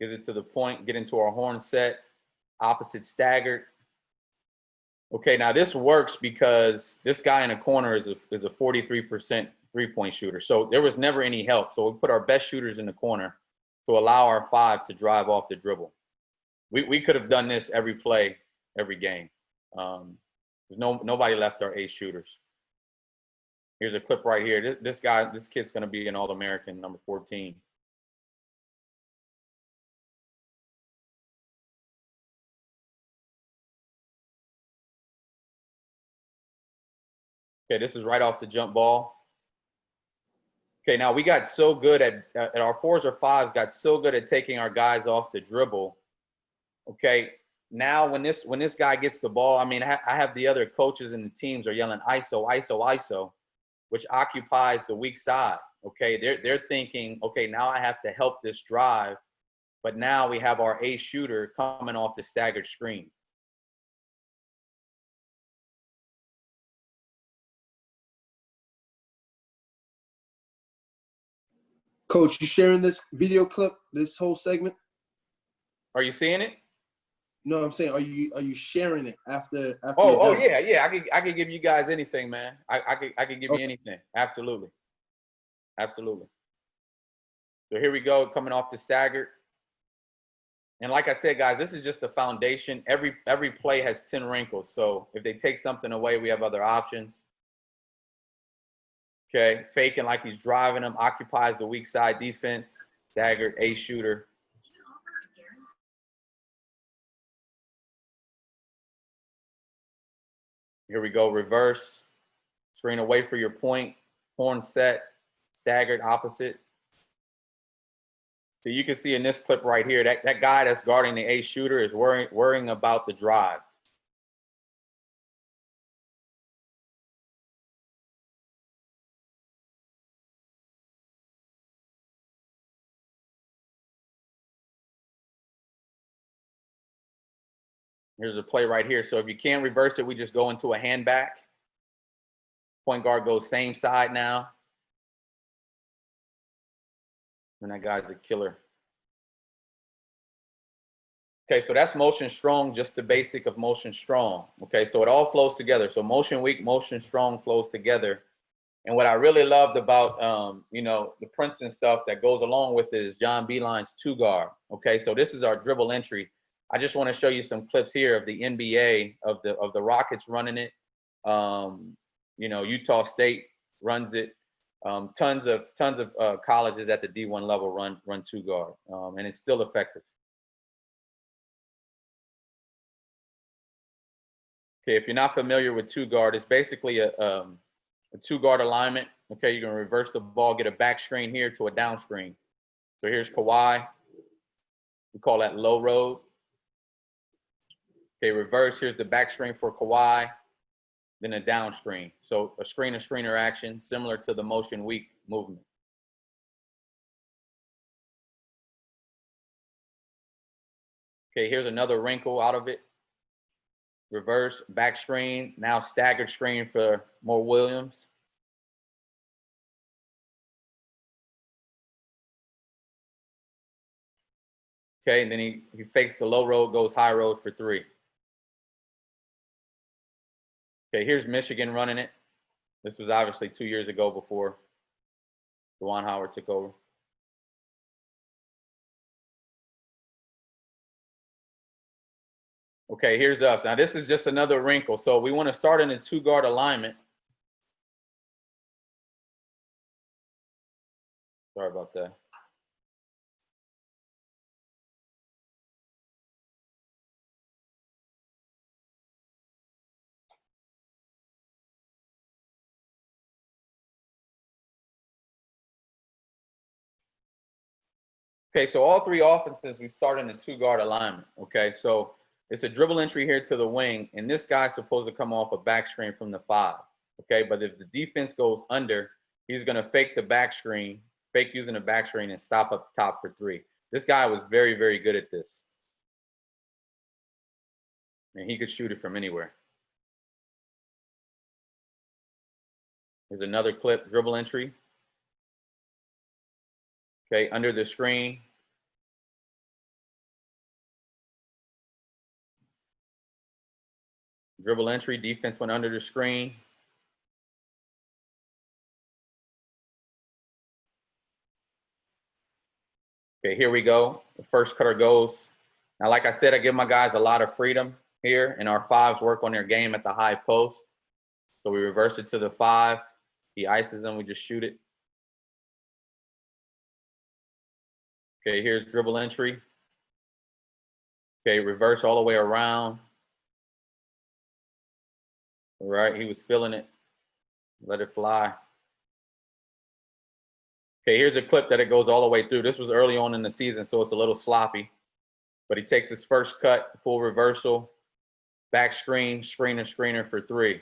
Get it to the point, get into our horn set, opposite staggered. Okay, now this works because this guy in the corner is a 43% three-point shooter. So there was never any help. So we put our best shooters in the corner to allow our 5s to drive off the dribble. We could have done this every play, every game. There's nobody left our ace shooters. Here's a clip right here. This kid's going to be an All-American, number 14. Okay, this is right off the jump ball. Okay, now we got so good at our 4s or 5s got so good at taking our guys off the dribble. Okay, now when this guy gets the ball, I mean, I have the other coaches and the teams are yelling ISO, ISO, ISO, which occupies the weak side. Okay, they're thinking, okay, now I have to help this drive, but now we have our ace shooter coming off the staggered screen. Coach, you sharing this video clip, this whole segment? Are you seeing it? No, I'm saying, are you sharing it after? Oh yeah. I could give you guys anything, man. I could give you anything. Absolutely. So here we go, coming off the staggered. And like I said, guys, this is just the foundation. Every play has 10 wrinkles. So if they take something away, we have other options. Okay, faking like he's driving them, occupies the weak side defense, staggered, ace shooter. Here we go, reverse, screen away for your point, horn set, staggered, opposite. So you can see in this clip right here, that guy that's guarding the ace shooter is worrying about the drive. Here's a play right here. So if you can't reverse it, we just go into a hand back. Point guard goes same side now. And that guy's a killer. Okay, so that's motion strong, just the basic of motion strong. Okay, so it all flows together. So motion weak, motion strong flows together. And what I really loved about, you know, the Princeton stuff that goes along with it is John Beeline's 2-guard. Okay, so this is our dribble entry. I just want to show you some clips here of the NBA, of the Rockets running it. You know, Utah State runs it. Tons of colleges at the D1 level run 2-guard, and it's still effective. Okay, if you're not familiar with 2-guard, it's basically a 2-guard alignment. Okay, you're gonna reverse the ball, get a back screen here to a down screen. So here's Kawhi. We call that low road. Okay, reverse. Here's the back screen for Kawhi, then a down screen. So a screener action, similar to the motion weak movement. Okay, here's another wrinkle out of it. Reverse, back screen, now staggered screen for Mo Williams. Okay, and then he fakes the low road, goes high road for 3. Okay, here's Michigan running it. This was obviously 2 years ago before Juwan Howard took over. Okay, here's us. Now this is just another wrinkle. So we want to start in a 2-guard alignment. Sorry about that. Okay, so all 3 offenses, we start in a 2-guard alignment. Okay, so it's a dribble entry here to the wing, and this guy's supposed to come off a back screen from the 5. Okay, but if the defense goes under, he's going to fake the back screen, fake using the back screen, and stop up top for 3. This guy was very, very good at this. And he could shoot it from anywhere. Here's another clip, dribble entry. Okay, under the screen. Dribble entry, defense went under the screen. Okay, here we go. The first cutter goes. Now, like I said, I give my guys a lot of freedom here, and our 5s work on their game at the high post. So we reverse it to the 5. He ices them, we just shoot it. Okay, here's dribble entry. Okay, reverse all the way around. All right, he was feeling it. Let it fly. Okay, here's a clip that it goes all the way through. This was early on in the season, so it's a little sloppy. But he takes his first cut, full reversal, back screen, screener for 3.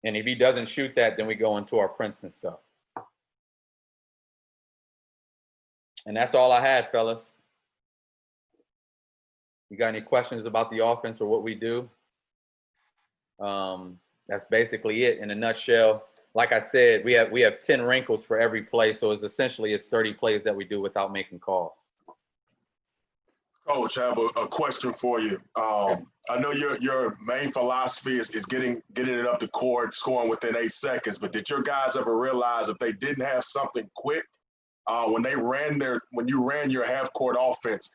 And if he doesn't shoot that, then we go into our Princeton stuff. And that's all I had, fellas. You got any questions about the offense or what we do? That's basically it in a nutshell. Like I said, we have 10 wrinkles for every play, so it's 30 plays that we do without making calls. Coach, I have a question for you. I know your main philosophy is getting it up the court, scoring within 8 seconds. But did your guys ever realize if they didn't have something quick when you ran your half court offense,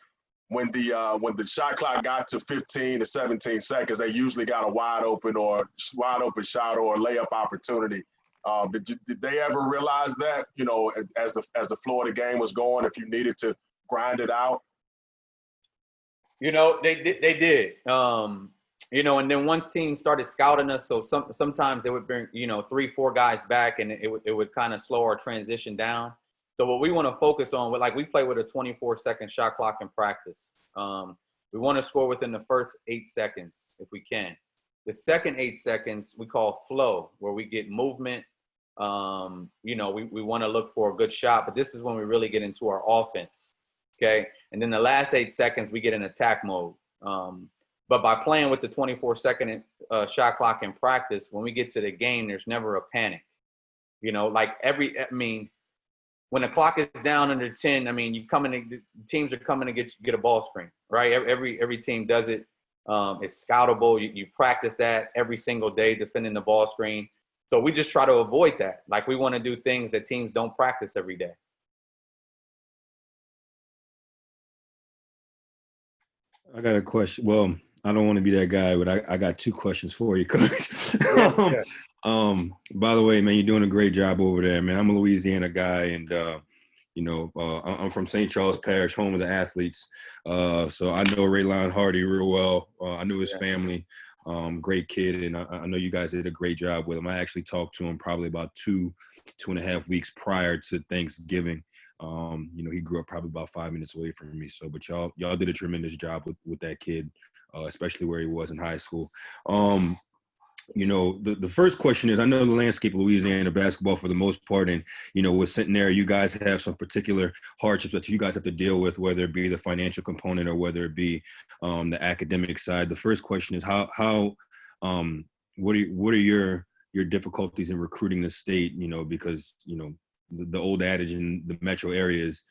when the shot clock got to 15 to 17 seconds, they usually got a wide open shot or a layup opportunity. Did they ever realize that, you know, as the flow of the game was going, if you needed to grind it out? You know, they did. You know, and then once teams started scouting us, so sometimes they would bring, you know, 3-4 guys back, and it would kind of slow our transition down. So what we want to focus on, like we play with a 24-second shot clock in practice. We want to score within the first 8 seconds if we can. The second 8 seconds we call flow, where we get movement. You know, we want to look for a good shot, but this is when we really get into our offense. Okay, and then the last 8 seconds we get in attack mode. But by playing with the 24-second shot clock in practice, when we get to the game, there's never a panic. You know, like when when the clock is down under 10, I mean, the teams are coming to get a ball screen, right? Every team does it. It's scoutable. You practice that every single day, defending the ball screen. So we just try to avoid that. Like, we want to do things that teams don't practice every day. I got a question. Well, I don't want to be that guy, but I got two questions for you, Coach. Yeah. By the way, man, you're doing a great job over there, man. I'm a Louisiana guy, and I'm from St. Charles Parish, home of the athletes. So I know Raylon Hardy real well. I knew his family. Great kid, and I know you guys did a great job with him. I actually talked to him probably about 2.5 weeks prior to Thanksgiving. He grew up probably about 5 minutes away from me. So, but y'all did a tremendous job with that kid, especially where he was in high school. The first question is, I know the landscape of Louisiana basketball for the most part, and, with Centenaire, you guys have some particular hardships that you guys have to deal with, whether it be the financial component or whether it be the academic side. The first question is what are your difficulties in recruiting the state, because, the old adage in the metro area is,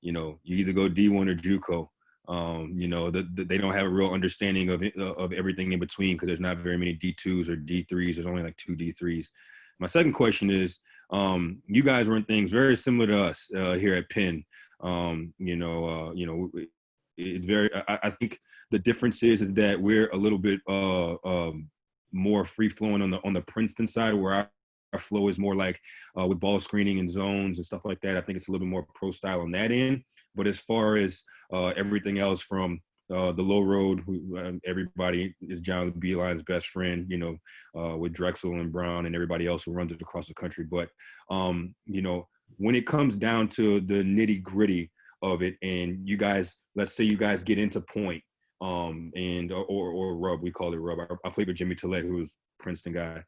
you either go D1 or JUCO. They don't have a real understanding of everything in between, because there's not very many D2s or D3s. There's only like 2 D3s. My second question is, you guys run things very similar to us here at Penn. It's very. I think the difference is that we're a little bit more free flowing on the Princeton side, where our flow is more like with ball screening and zones and stuff like that. I think it's a little bit more pro style on that end. But as far as everything else from the low road, everybody is John Beeline's best friend, with Drexel and Brown and everybody else who runs it across the country. But, when it comes down to the nitty gritty of it, and you guys, let's say you guys get into point or rub, we call it rub. I played with Jimmy Tillett, who was a Princeton guy.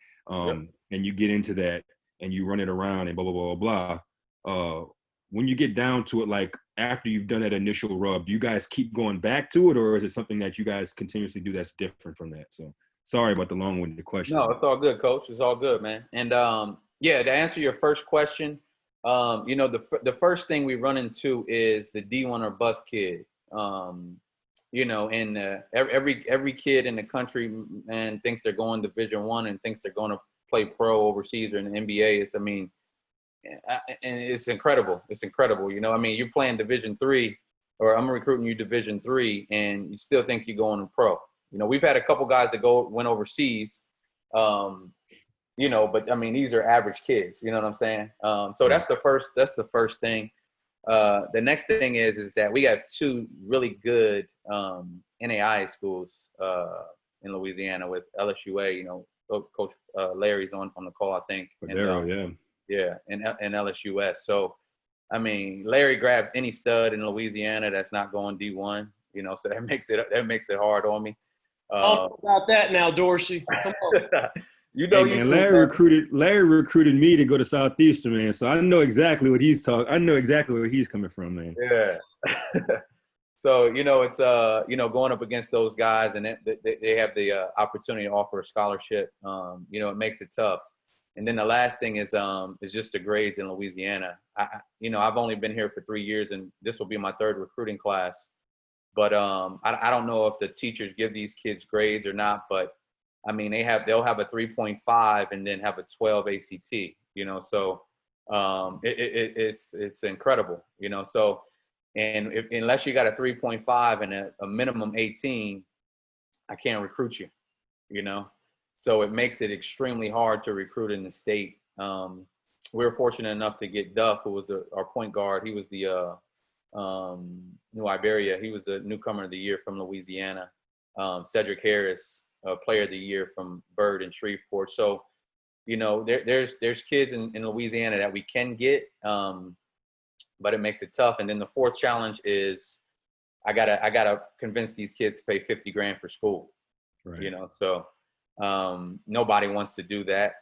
And you get into that and you run it around and blah, blah, blah, blah. When you get down to it, like after you've done that initial rub, do you guys keep going back to it, or is it something that you guys continuously do that's different from that? So sorry about the long-winded question. No, it's all good, Coach. It's all good, man. And to answer your first question, the first thing we run into is the D1 or bust kid. Every kid in the country, man, thinks they're going Division I and thinks they're going to play pro overseas or in the NBA. And it's incredible. It's incredible. You're playing Division III, or I'm recruiting you Division III, and you still think you're going to pro. We've had a couple guys that went overseas, but these are average kids. You know what I'm saying? So that's the first thing. The next thing is that we have 2 really good NAIA schools in Louisiana with LSUA. Coach Larry's on the call, I think. And LSUS. So, Larry grabs any stud in Louisiana that's not going D1. So that makes it hard on me. Talk about that now, Dorsey. Come on. Larry recruited me to go to Southeastern, man. So I know exactly what he's talking. I know exactly where he's coming from, man. Yeah. So it's going up against those guys, and they have the opportunity to offer a scholarship. It makes it tough. And then the last thing is just the grades in Louisiana. I've only been here for 3 years, and this will be my 3rd recruiting class. But I don't know if the teachers give these kids grades or not. But they'll have a 3.5 and then have a 12 ACT. So it's incredible. So unless you got a 3.5 and a minimum 18, I can't recruit you. So it makes it extremely hard to recruit in the state. We were fortunate enough to get Duff, who was our point guard. He was the New Iberia. He was the newcomer of the year from Louisiana. Cedric Harris, player of the year from Byrd and Shreveport. So, there's kids in Louisiana that we can get, but it makes it tough. And then the 4th challenge is I gotta convince these kids to pay $50,000 for school. Right. So nobody wants to do that.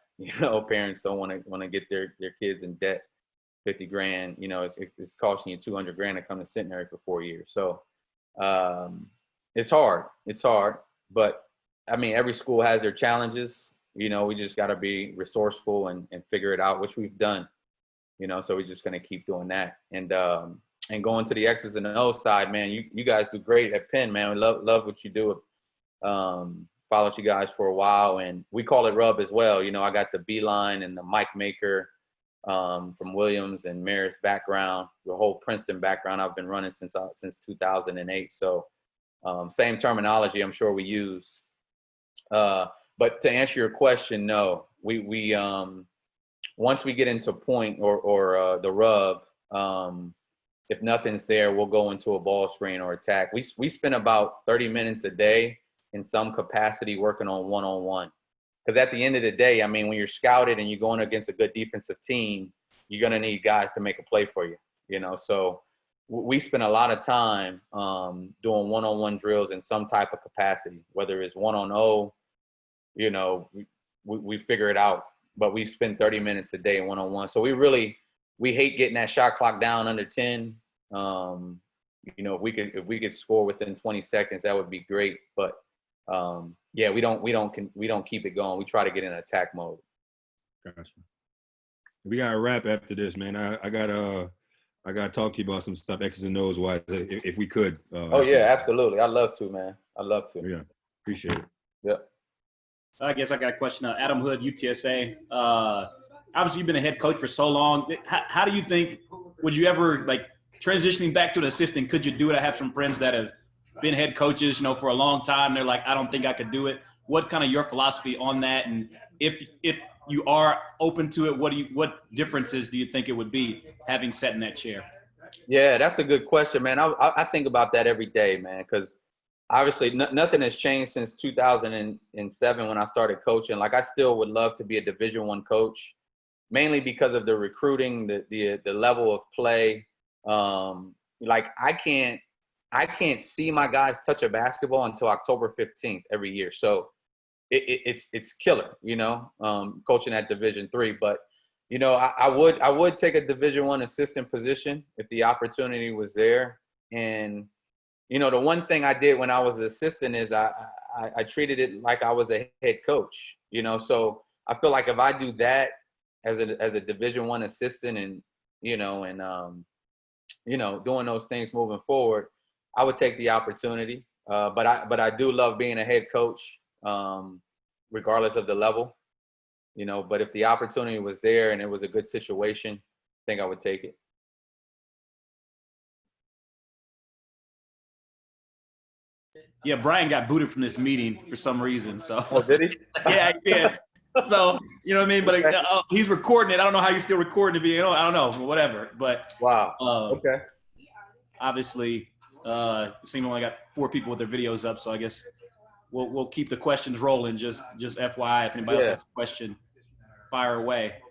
Parents don't want to get their kids in debt. $50,000, it's costing you $200,000 to come to Centenary for 4 years. So it's hard. But every school has their challenges. We just got to be resourceful and figure it out, which we've done. So we're just going to keep doing that. And going to the X's and O's side, man, you guys do great at Penn, man. We love what you do. Followed you guys for a while, and we call it Rub as well. I got the Beeline and the Mike Maker from Williams and Marist background, the whole Princeton background I've been running since 2008. So same terminology I'm sure we use. But to answer your question, no, we once we get into point or the rub, if nothing's there, we'll go into a ball screen or attack. We spend about 30 minutes a day in some capacity working on one-on-one. Because at the end of the day, I mean, when you're scouted and you're going against a good defensive team, you're going to need guys to make a play for you, So we spend a lot of time doing one-on-one drills in some type of capacity, whether it's 1-on-0, we figure it out. But we spend 30 minutes a day in one-on-one. So we hate getting that shot clock down under 10. If we could score within 20 seconds, that would be great. But yeah, we don't keep it going. We try to get in attack mode. Gotcha. We got to wrap after this, man. I gotta talk to you about some stuff, X's and O's wise, if we could. Oh yeah, absolutely. I'd love to, man. I'd love to. Yeah, appreciate it. Yep. I guess I got a question. Adam Hood, UTSA. Obviously, you've been a head coach for so long. How do you think, would you ever, transitioning back to an assistant, could you do it? I have some friends that have been head coaches, for a long time. They're like, I don't think I could do it. What kind of your philosophy on that? And if you are open to it, what differences do you think it would be having sat in that chair? Yeah, that's a good question, man. I think about that every day, man, because obviously nothing has changed since 2007 when I started coaching. I still would love to be a Division I coach, mainly because of the recruiting, the level of play. I can't see my guys touch a basketball until October 15th every year. So it's killer, coaching at Division III. But, I would take a Division I assistant position if the opportunity was there. And, the one thing I did when I was an assistant is I treated it like I was a head coach, So I feel like if I do that as a Division I assistant and, doing those things moving forward, I would take the opportunity. But I do love being a head coach, regardless of the level, but if the opportunity was there and it was a good situation, I think I would take it. Yeah, Brian got booted from this meeting for some reason. So. Oh, did he? Yeah, he did. So, you know what I mean? But he's recording it. I don't know how you're still recording the video. I don't know, whatever. But wow. Okay. Obviously, seem only got 4 people with their videos up, so I guess we'll keep the questions rolling. Just FYI, if anybody else has a question, fire away.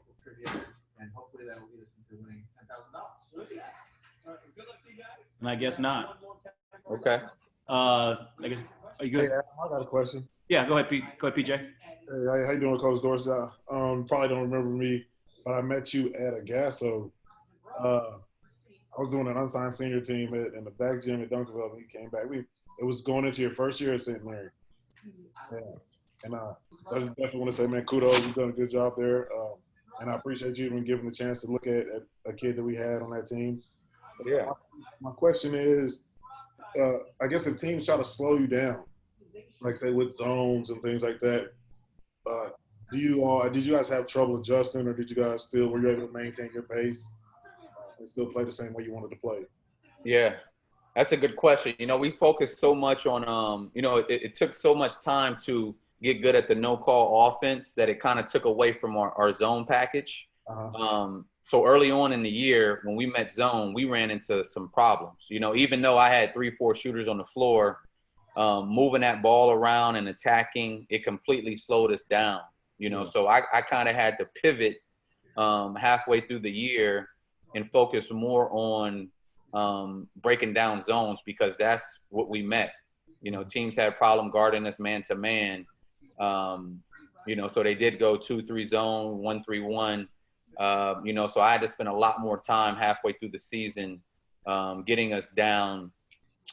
And hopefully that will lead us into winning $10,000. And I guess not. Okay. I guess. Are you good? Hey, I got a question. Yeah, go ahead, Pete. Go ahead, PJ. Hey, how you doing, Coach Dorsey? Probably don't remember me, but I met you at a Gasso. I was doing an unsigned senior team in the back gym at Dunkerville, and you came back. It was going into your first year at St. Mary. Yeah. And I just definitely want to say, man, kudos. You've done a good job there. And I appreciate you even giving the chance to look at a kid that we had on that team. Yeah. My question is, I guess if teams try to slow you down, like say with zones and things like that, did you guys have trouble adjusting, or were you able to maintain your pace and still play the same way you wanted to play? Yeah, that's a good question. We focused so much on, it took so much time to get good at the no-call offense that it kind of took away from our zone package. Uh-huh. So early on in the year, when we met zone, we ran into some problems. Even though I had 3-4 shooters on the floor, moving that ball around and attacking, it completely slowed us down. So I kind of had to pivot halfway through the year and focus more on breaking down zones, because that's what we met. Teams had a problem guarding us man to man. So they did go 2-3 zone, 1-3-1. So I had to spend a lot more time halfway through the season getting us down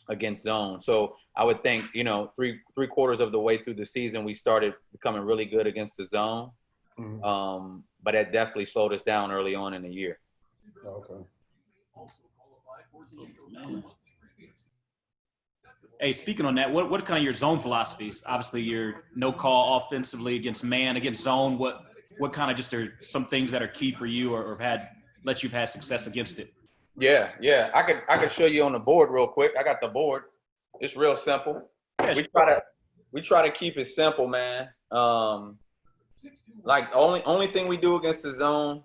against zone. So I would think, three quarters of the way through the season, we started becoming really good against the zone. Mm-hmm. But it definitely slowed us down early on in the year. Okay. Hey, speaking on that, what's kind of your zone philosophies? Obviously, your no call offensively against man, against zone. What kind of just are some things that are key for you or have you've had success against it? Yeah. I could show you on the board real quick. I got the board. It's real simple. Yeah, We try to keep it simple, man. Like the only thing we do against the zone,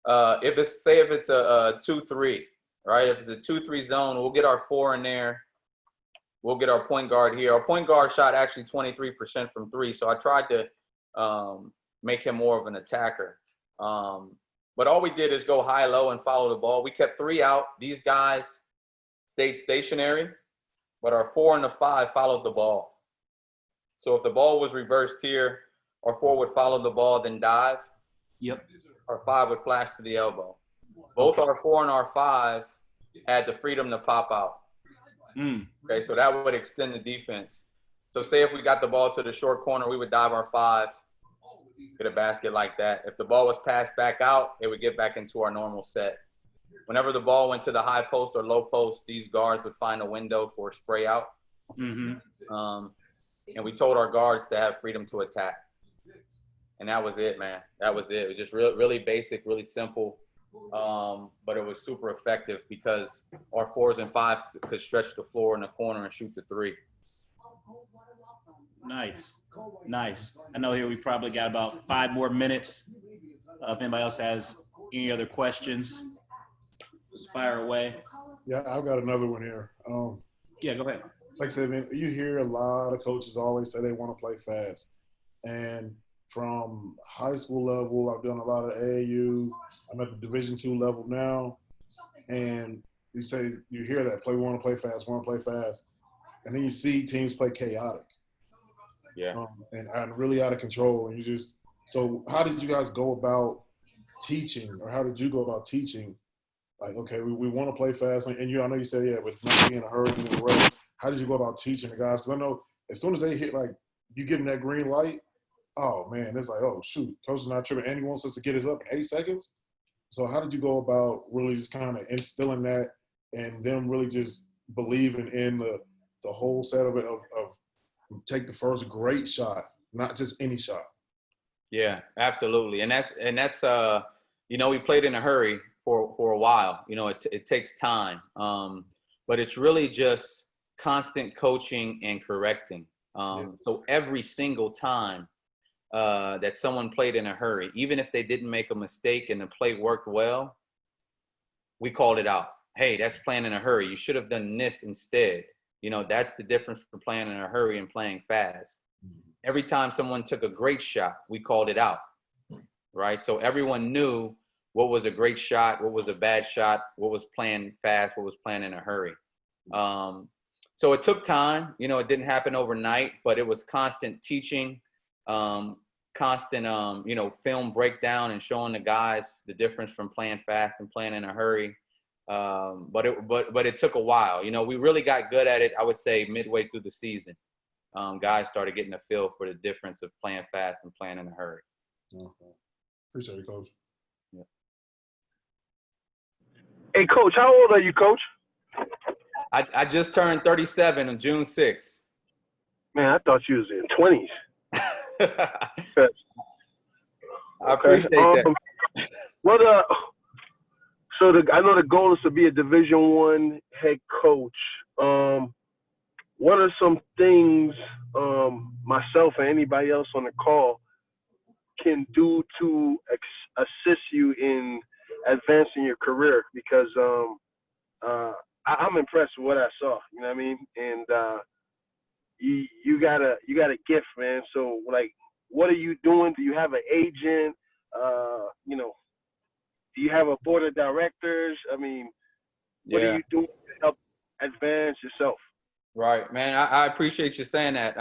if it's a 2-3, right? If it's a 2-3 zone, we'll get our 4 in there. We'll get our point guard here. Our point guard shot actually 23% from 3, so I tried to make him more of an attacker. But all we did is go high-low and follow the ball. We kept 3 out. These guys stayed stationary, but our 4 and the 5 followed the ball. So if the ball was reversed here, our 4 would follow the ball, then dive. Yep. Our 5 would flash to the elbow. Both our 4 and our 5 had the freedom to pop out. Okay, so that would extend the defense. So say if we got the ball to the short corner, we would dive our 5, get a basket like that. If the ball was passed back out, it would get back into our normal set. Whenever the ball went to the high post or low post, these guards would find a window for a spray out. And we told our guards to have freedom to attack. And that was it, man. That was it. It was just really basic, really simple. But it was super effective because our 4s and 5s could stretch the floor in the corner and shoot the 3. Nice. I know here we probably got about 5 more minutes. If anybody else has any other questions, just fire away. Yeah, I've got another one here. Yeah, go ahead. Like I said, man, you hear a lot of coaches always say they want to play fast. And from high school level, I've done a lot of AAU. I'm at the Division II level now. And you hear that, want to play fast. And then you see teams play chaotic. Yeah. And really out of control. And so how did you guys go about teaching, or how did you go about teaching? Like, okay, we want to play fast. And I know you said, yeah, but not being in a hurry in the race. How did you go about teaching the guys? Because I know as soon as they hit, like, you give them that green light, oh, man, it's like, oh, shoot, coach is not tripping. And he wants us to get it up in 8 seconds. So how did you go about really just kind of instilling that and them really just believing in the whole set of it of take the first great shot, not just any shot? Yeah, absolutely. And that's we played in a hurry for a while. It takes time. But it's really just constant coaching and correcting. So every single time that someone played in a hurry, even if they didn't make a mistake and the play worked well, we called it out. Hey, that's playing in a hurry. You should have done this instead. That's the difference for playing in a hurry and playing fast. Every time someone took a great shot, we called it out, right? So everyone knew what was a great shot, what was a bad shot, what was playing fast, what was playing in a hurry. So it took time. It didn't happen overnight, but it was constant teaching, constant, film breakdown and showing the guys the difference from playing fast and playing in a hurry. But it took a while. We really got good at it, I would say, midway through the season. Guys started getting a feel for the difference of playing fast and playing in a hurry. Okay. Appreciate it, Coach. Yeah. Hey, Coach, how old are you, Coach? I just turned 37 on June 6th. Man, I thought you was in 20s. I appreciate that. I know the goal is to be a Division I head coach. What are some things myself and anybody else on the call can do to assist you in advancing your career? Because I'm impressed with what I saw. You know what I mean? And you got a gift, man. So, like, what are you doing? Do you have an agent? Do you have a board of directors? I mean, what are you doing to help advance yourself? Right, man. I appreciate you saying that.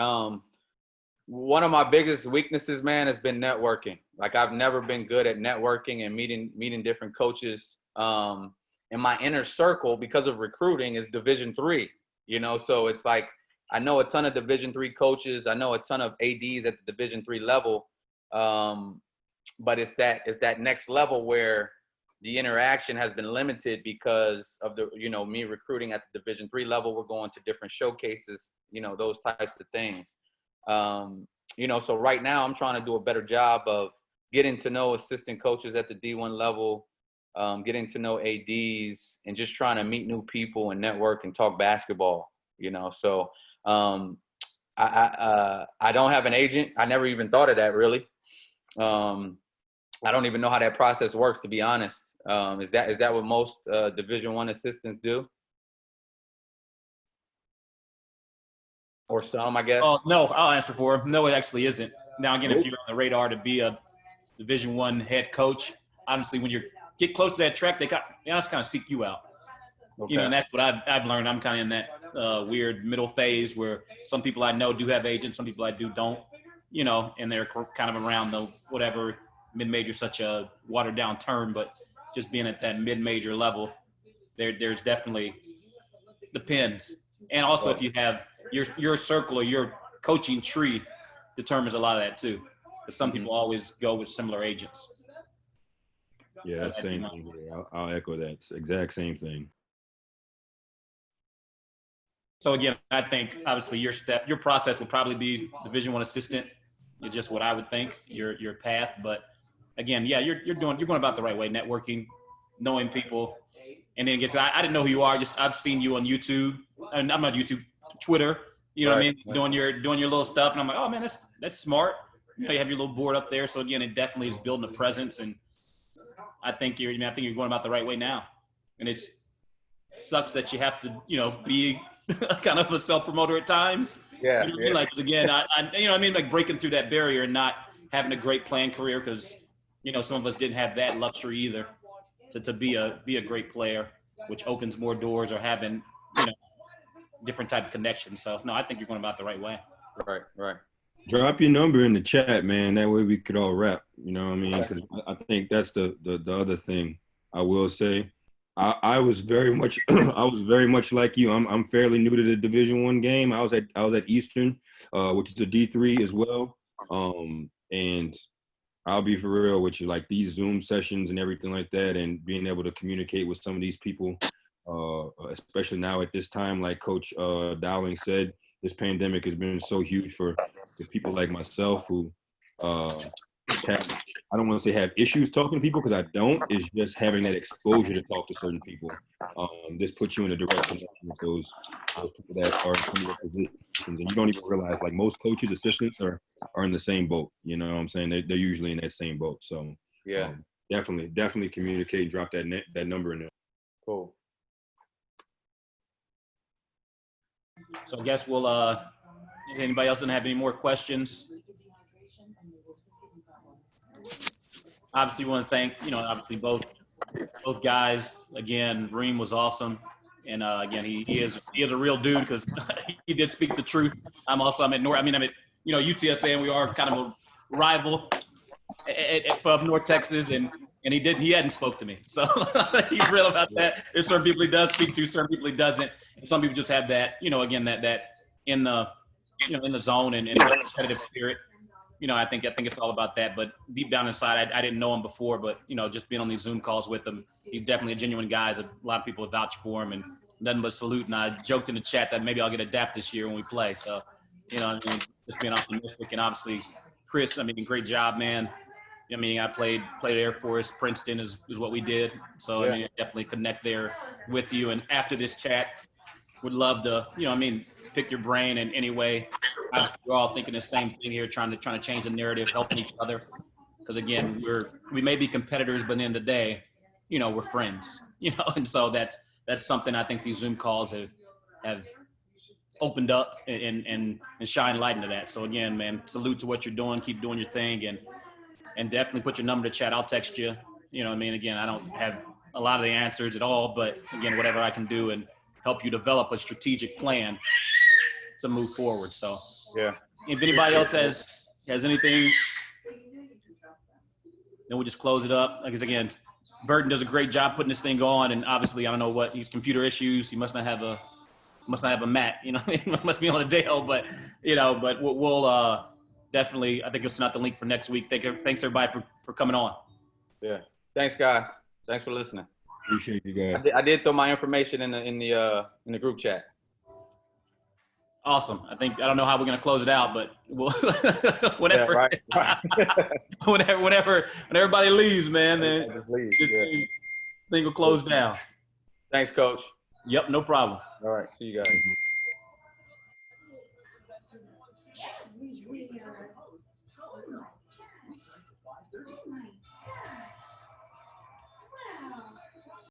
One of my biggest weaknesses, man, has been networking. Like, I've never been good at networking and meeting different coaches. And my inner circle, because of recruiting, is Division III. So it's like I know a ton of Division III coaches. I know a ton of ADs at the Division III level. But it's that next level where the interaction has been limited because of the, me recruiting at the Division III level. We're going to different showcases, those types of things. So right now I'm trying to do a better job of getting to know assistant coaches at the D1 level, getting to know ADs, and just trying to meet new people and network and talk basketball, So I don't have an agent. I never even thought of that, really. I don't even know how that process works, to be honest. Is that what most Division I assistants do? Or some, I guess? Oh, no, I'll answer for him. No, it actually isn't. Now, again, if you're on the radar to be a Division I head coach, honestly, when you get close to that track, they just kind of seek you out. Okay. And that's what I've learned. I'm kind of in that weird middle phase where some people I know do have agents, some people I do don't, and they're kind of around the whatever mid-major, such a watered down term, but just being at that mid-major level, there's definitely depends. And also if you have your circle or your coaching tree determines a lot of that too. Because some people always go with similar agents. Yeah, that's same thing here. I'll echo that. It's the exact same thing. So again, I think obviously your process would probably be Division I assistant. It's just what I would think your path. But again, yeah, you're going about the right way. Networking, knowing people, and then I didn't know who you are. Just I've seen you on YouTube, and I'm not YouTube, Twitter. You know what I mean? Doing your little stuff, and I'm like, oh man, that's smart. You have your little board up there. So again, it definitely is building a presence, and I think you're going about the right way now. And it sucks that you have to be kind of a self-promoter at times. Yeah. You know what I mean? Like, again, I like breaking through that barrier and not having a great playing career because, some of us didn't have that luxury either to be a great player, which opens more doors or having, different type of connections. So, no, I think you're going about the right way. Right. Drop your number in the chat, man. That way we could all rap. You know what I mean? Because I think that's the other thing I will say. I was very much like you. I'm fairly new to the Division I game. I was at Eastern, which is a D3 as well. And I'll be for real with you, like these Zoom sessions and everything like that, and being able to communicate with some of these people, especially now at this time, like Coach Dowling said, this pandemic has been so huge for people like myself who I don't want to say have issues talking to people because I don't. It's just having that exposure to talk to certain people. This puts you in a direct connection with those people that are in similar positions, and you don't even realize. Like most coaches, assistants are in the same boat. You know what I'm saying? They're usually in that same boat. So yeah, definitely communicate and drop that number in there. Cool. So I guess we'll. If anybody else doesn't have any more questions. Obviously, we want to thank, obviously both guys. Again, Jareem was awesome. And again, he is a real dude because he did speak the truth. I'm at UTSA, and we are kind of a rival of North Texas, and he hadn't spoke to me. So he's real about that. There's certain people he does speak to, certain people he doesn't. And some people just have that, again, that in the zone and the competitive spirit. I think it's all about that. But deep down inside, I didn't know him before, but just being on these Zoom calls with him, he's definitely a genuine guy. A lot of people would vouch for him, and nothing but salute. And I joked in the chat that maybe I'll get a dap this year when we play. So, just being optimistic. And obviously, Chris, great job, man. I played Air Force. Princeton is what we did. So yeah. Definitely connect there with you. And after this chat, would love to, pick your brain in any way. Obviously, we're all thinking the same thing here, trying to change the narrative, helping each other. Because again, we may be competitors, but at the end of the day, we're friends. And so that's something I think these Zoom calls have opened up and shine light into that. So again, man, salute to what you're doing. Keep doing your thing, and definitely put your number to chat. I'll text you. Again, I don't have a lot of the answers at all, but again, whatever I can do and help you develop a strategic plan to move forward. So yeah. If anybody else has anything, then we'll just close it up. Because again, Burton does a great job putting this thing on, and obviously I don't know what his computer issues. He must not have a Mac. Must be on a Dell. But but we'll definitely. I think you'll send out the link for next week. Thanks everybody for coming on. Yeah. Thanks, guys. Thanks for listening. Appreciate you guys. I did throw my information in the group chat. Awesome. I don't know how we're gonna close it out, but we'll whatever. Yeah, right. Whenever when everybody leaves, man, then Just leave. this Yeah. thing will close down. Thanks, Coach. Yep, no problem. All right. See you guys.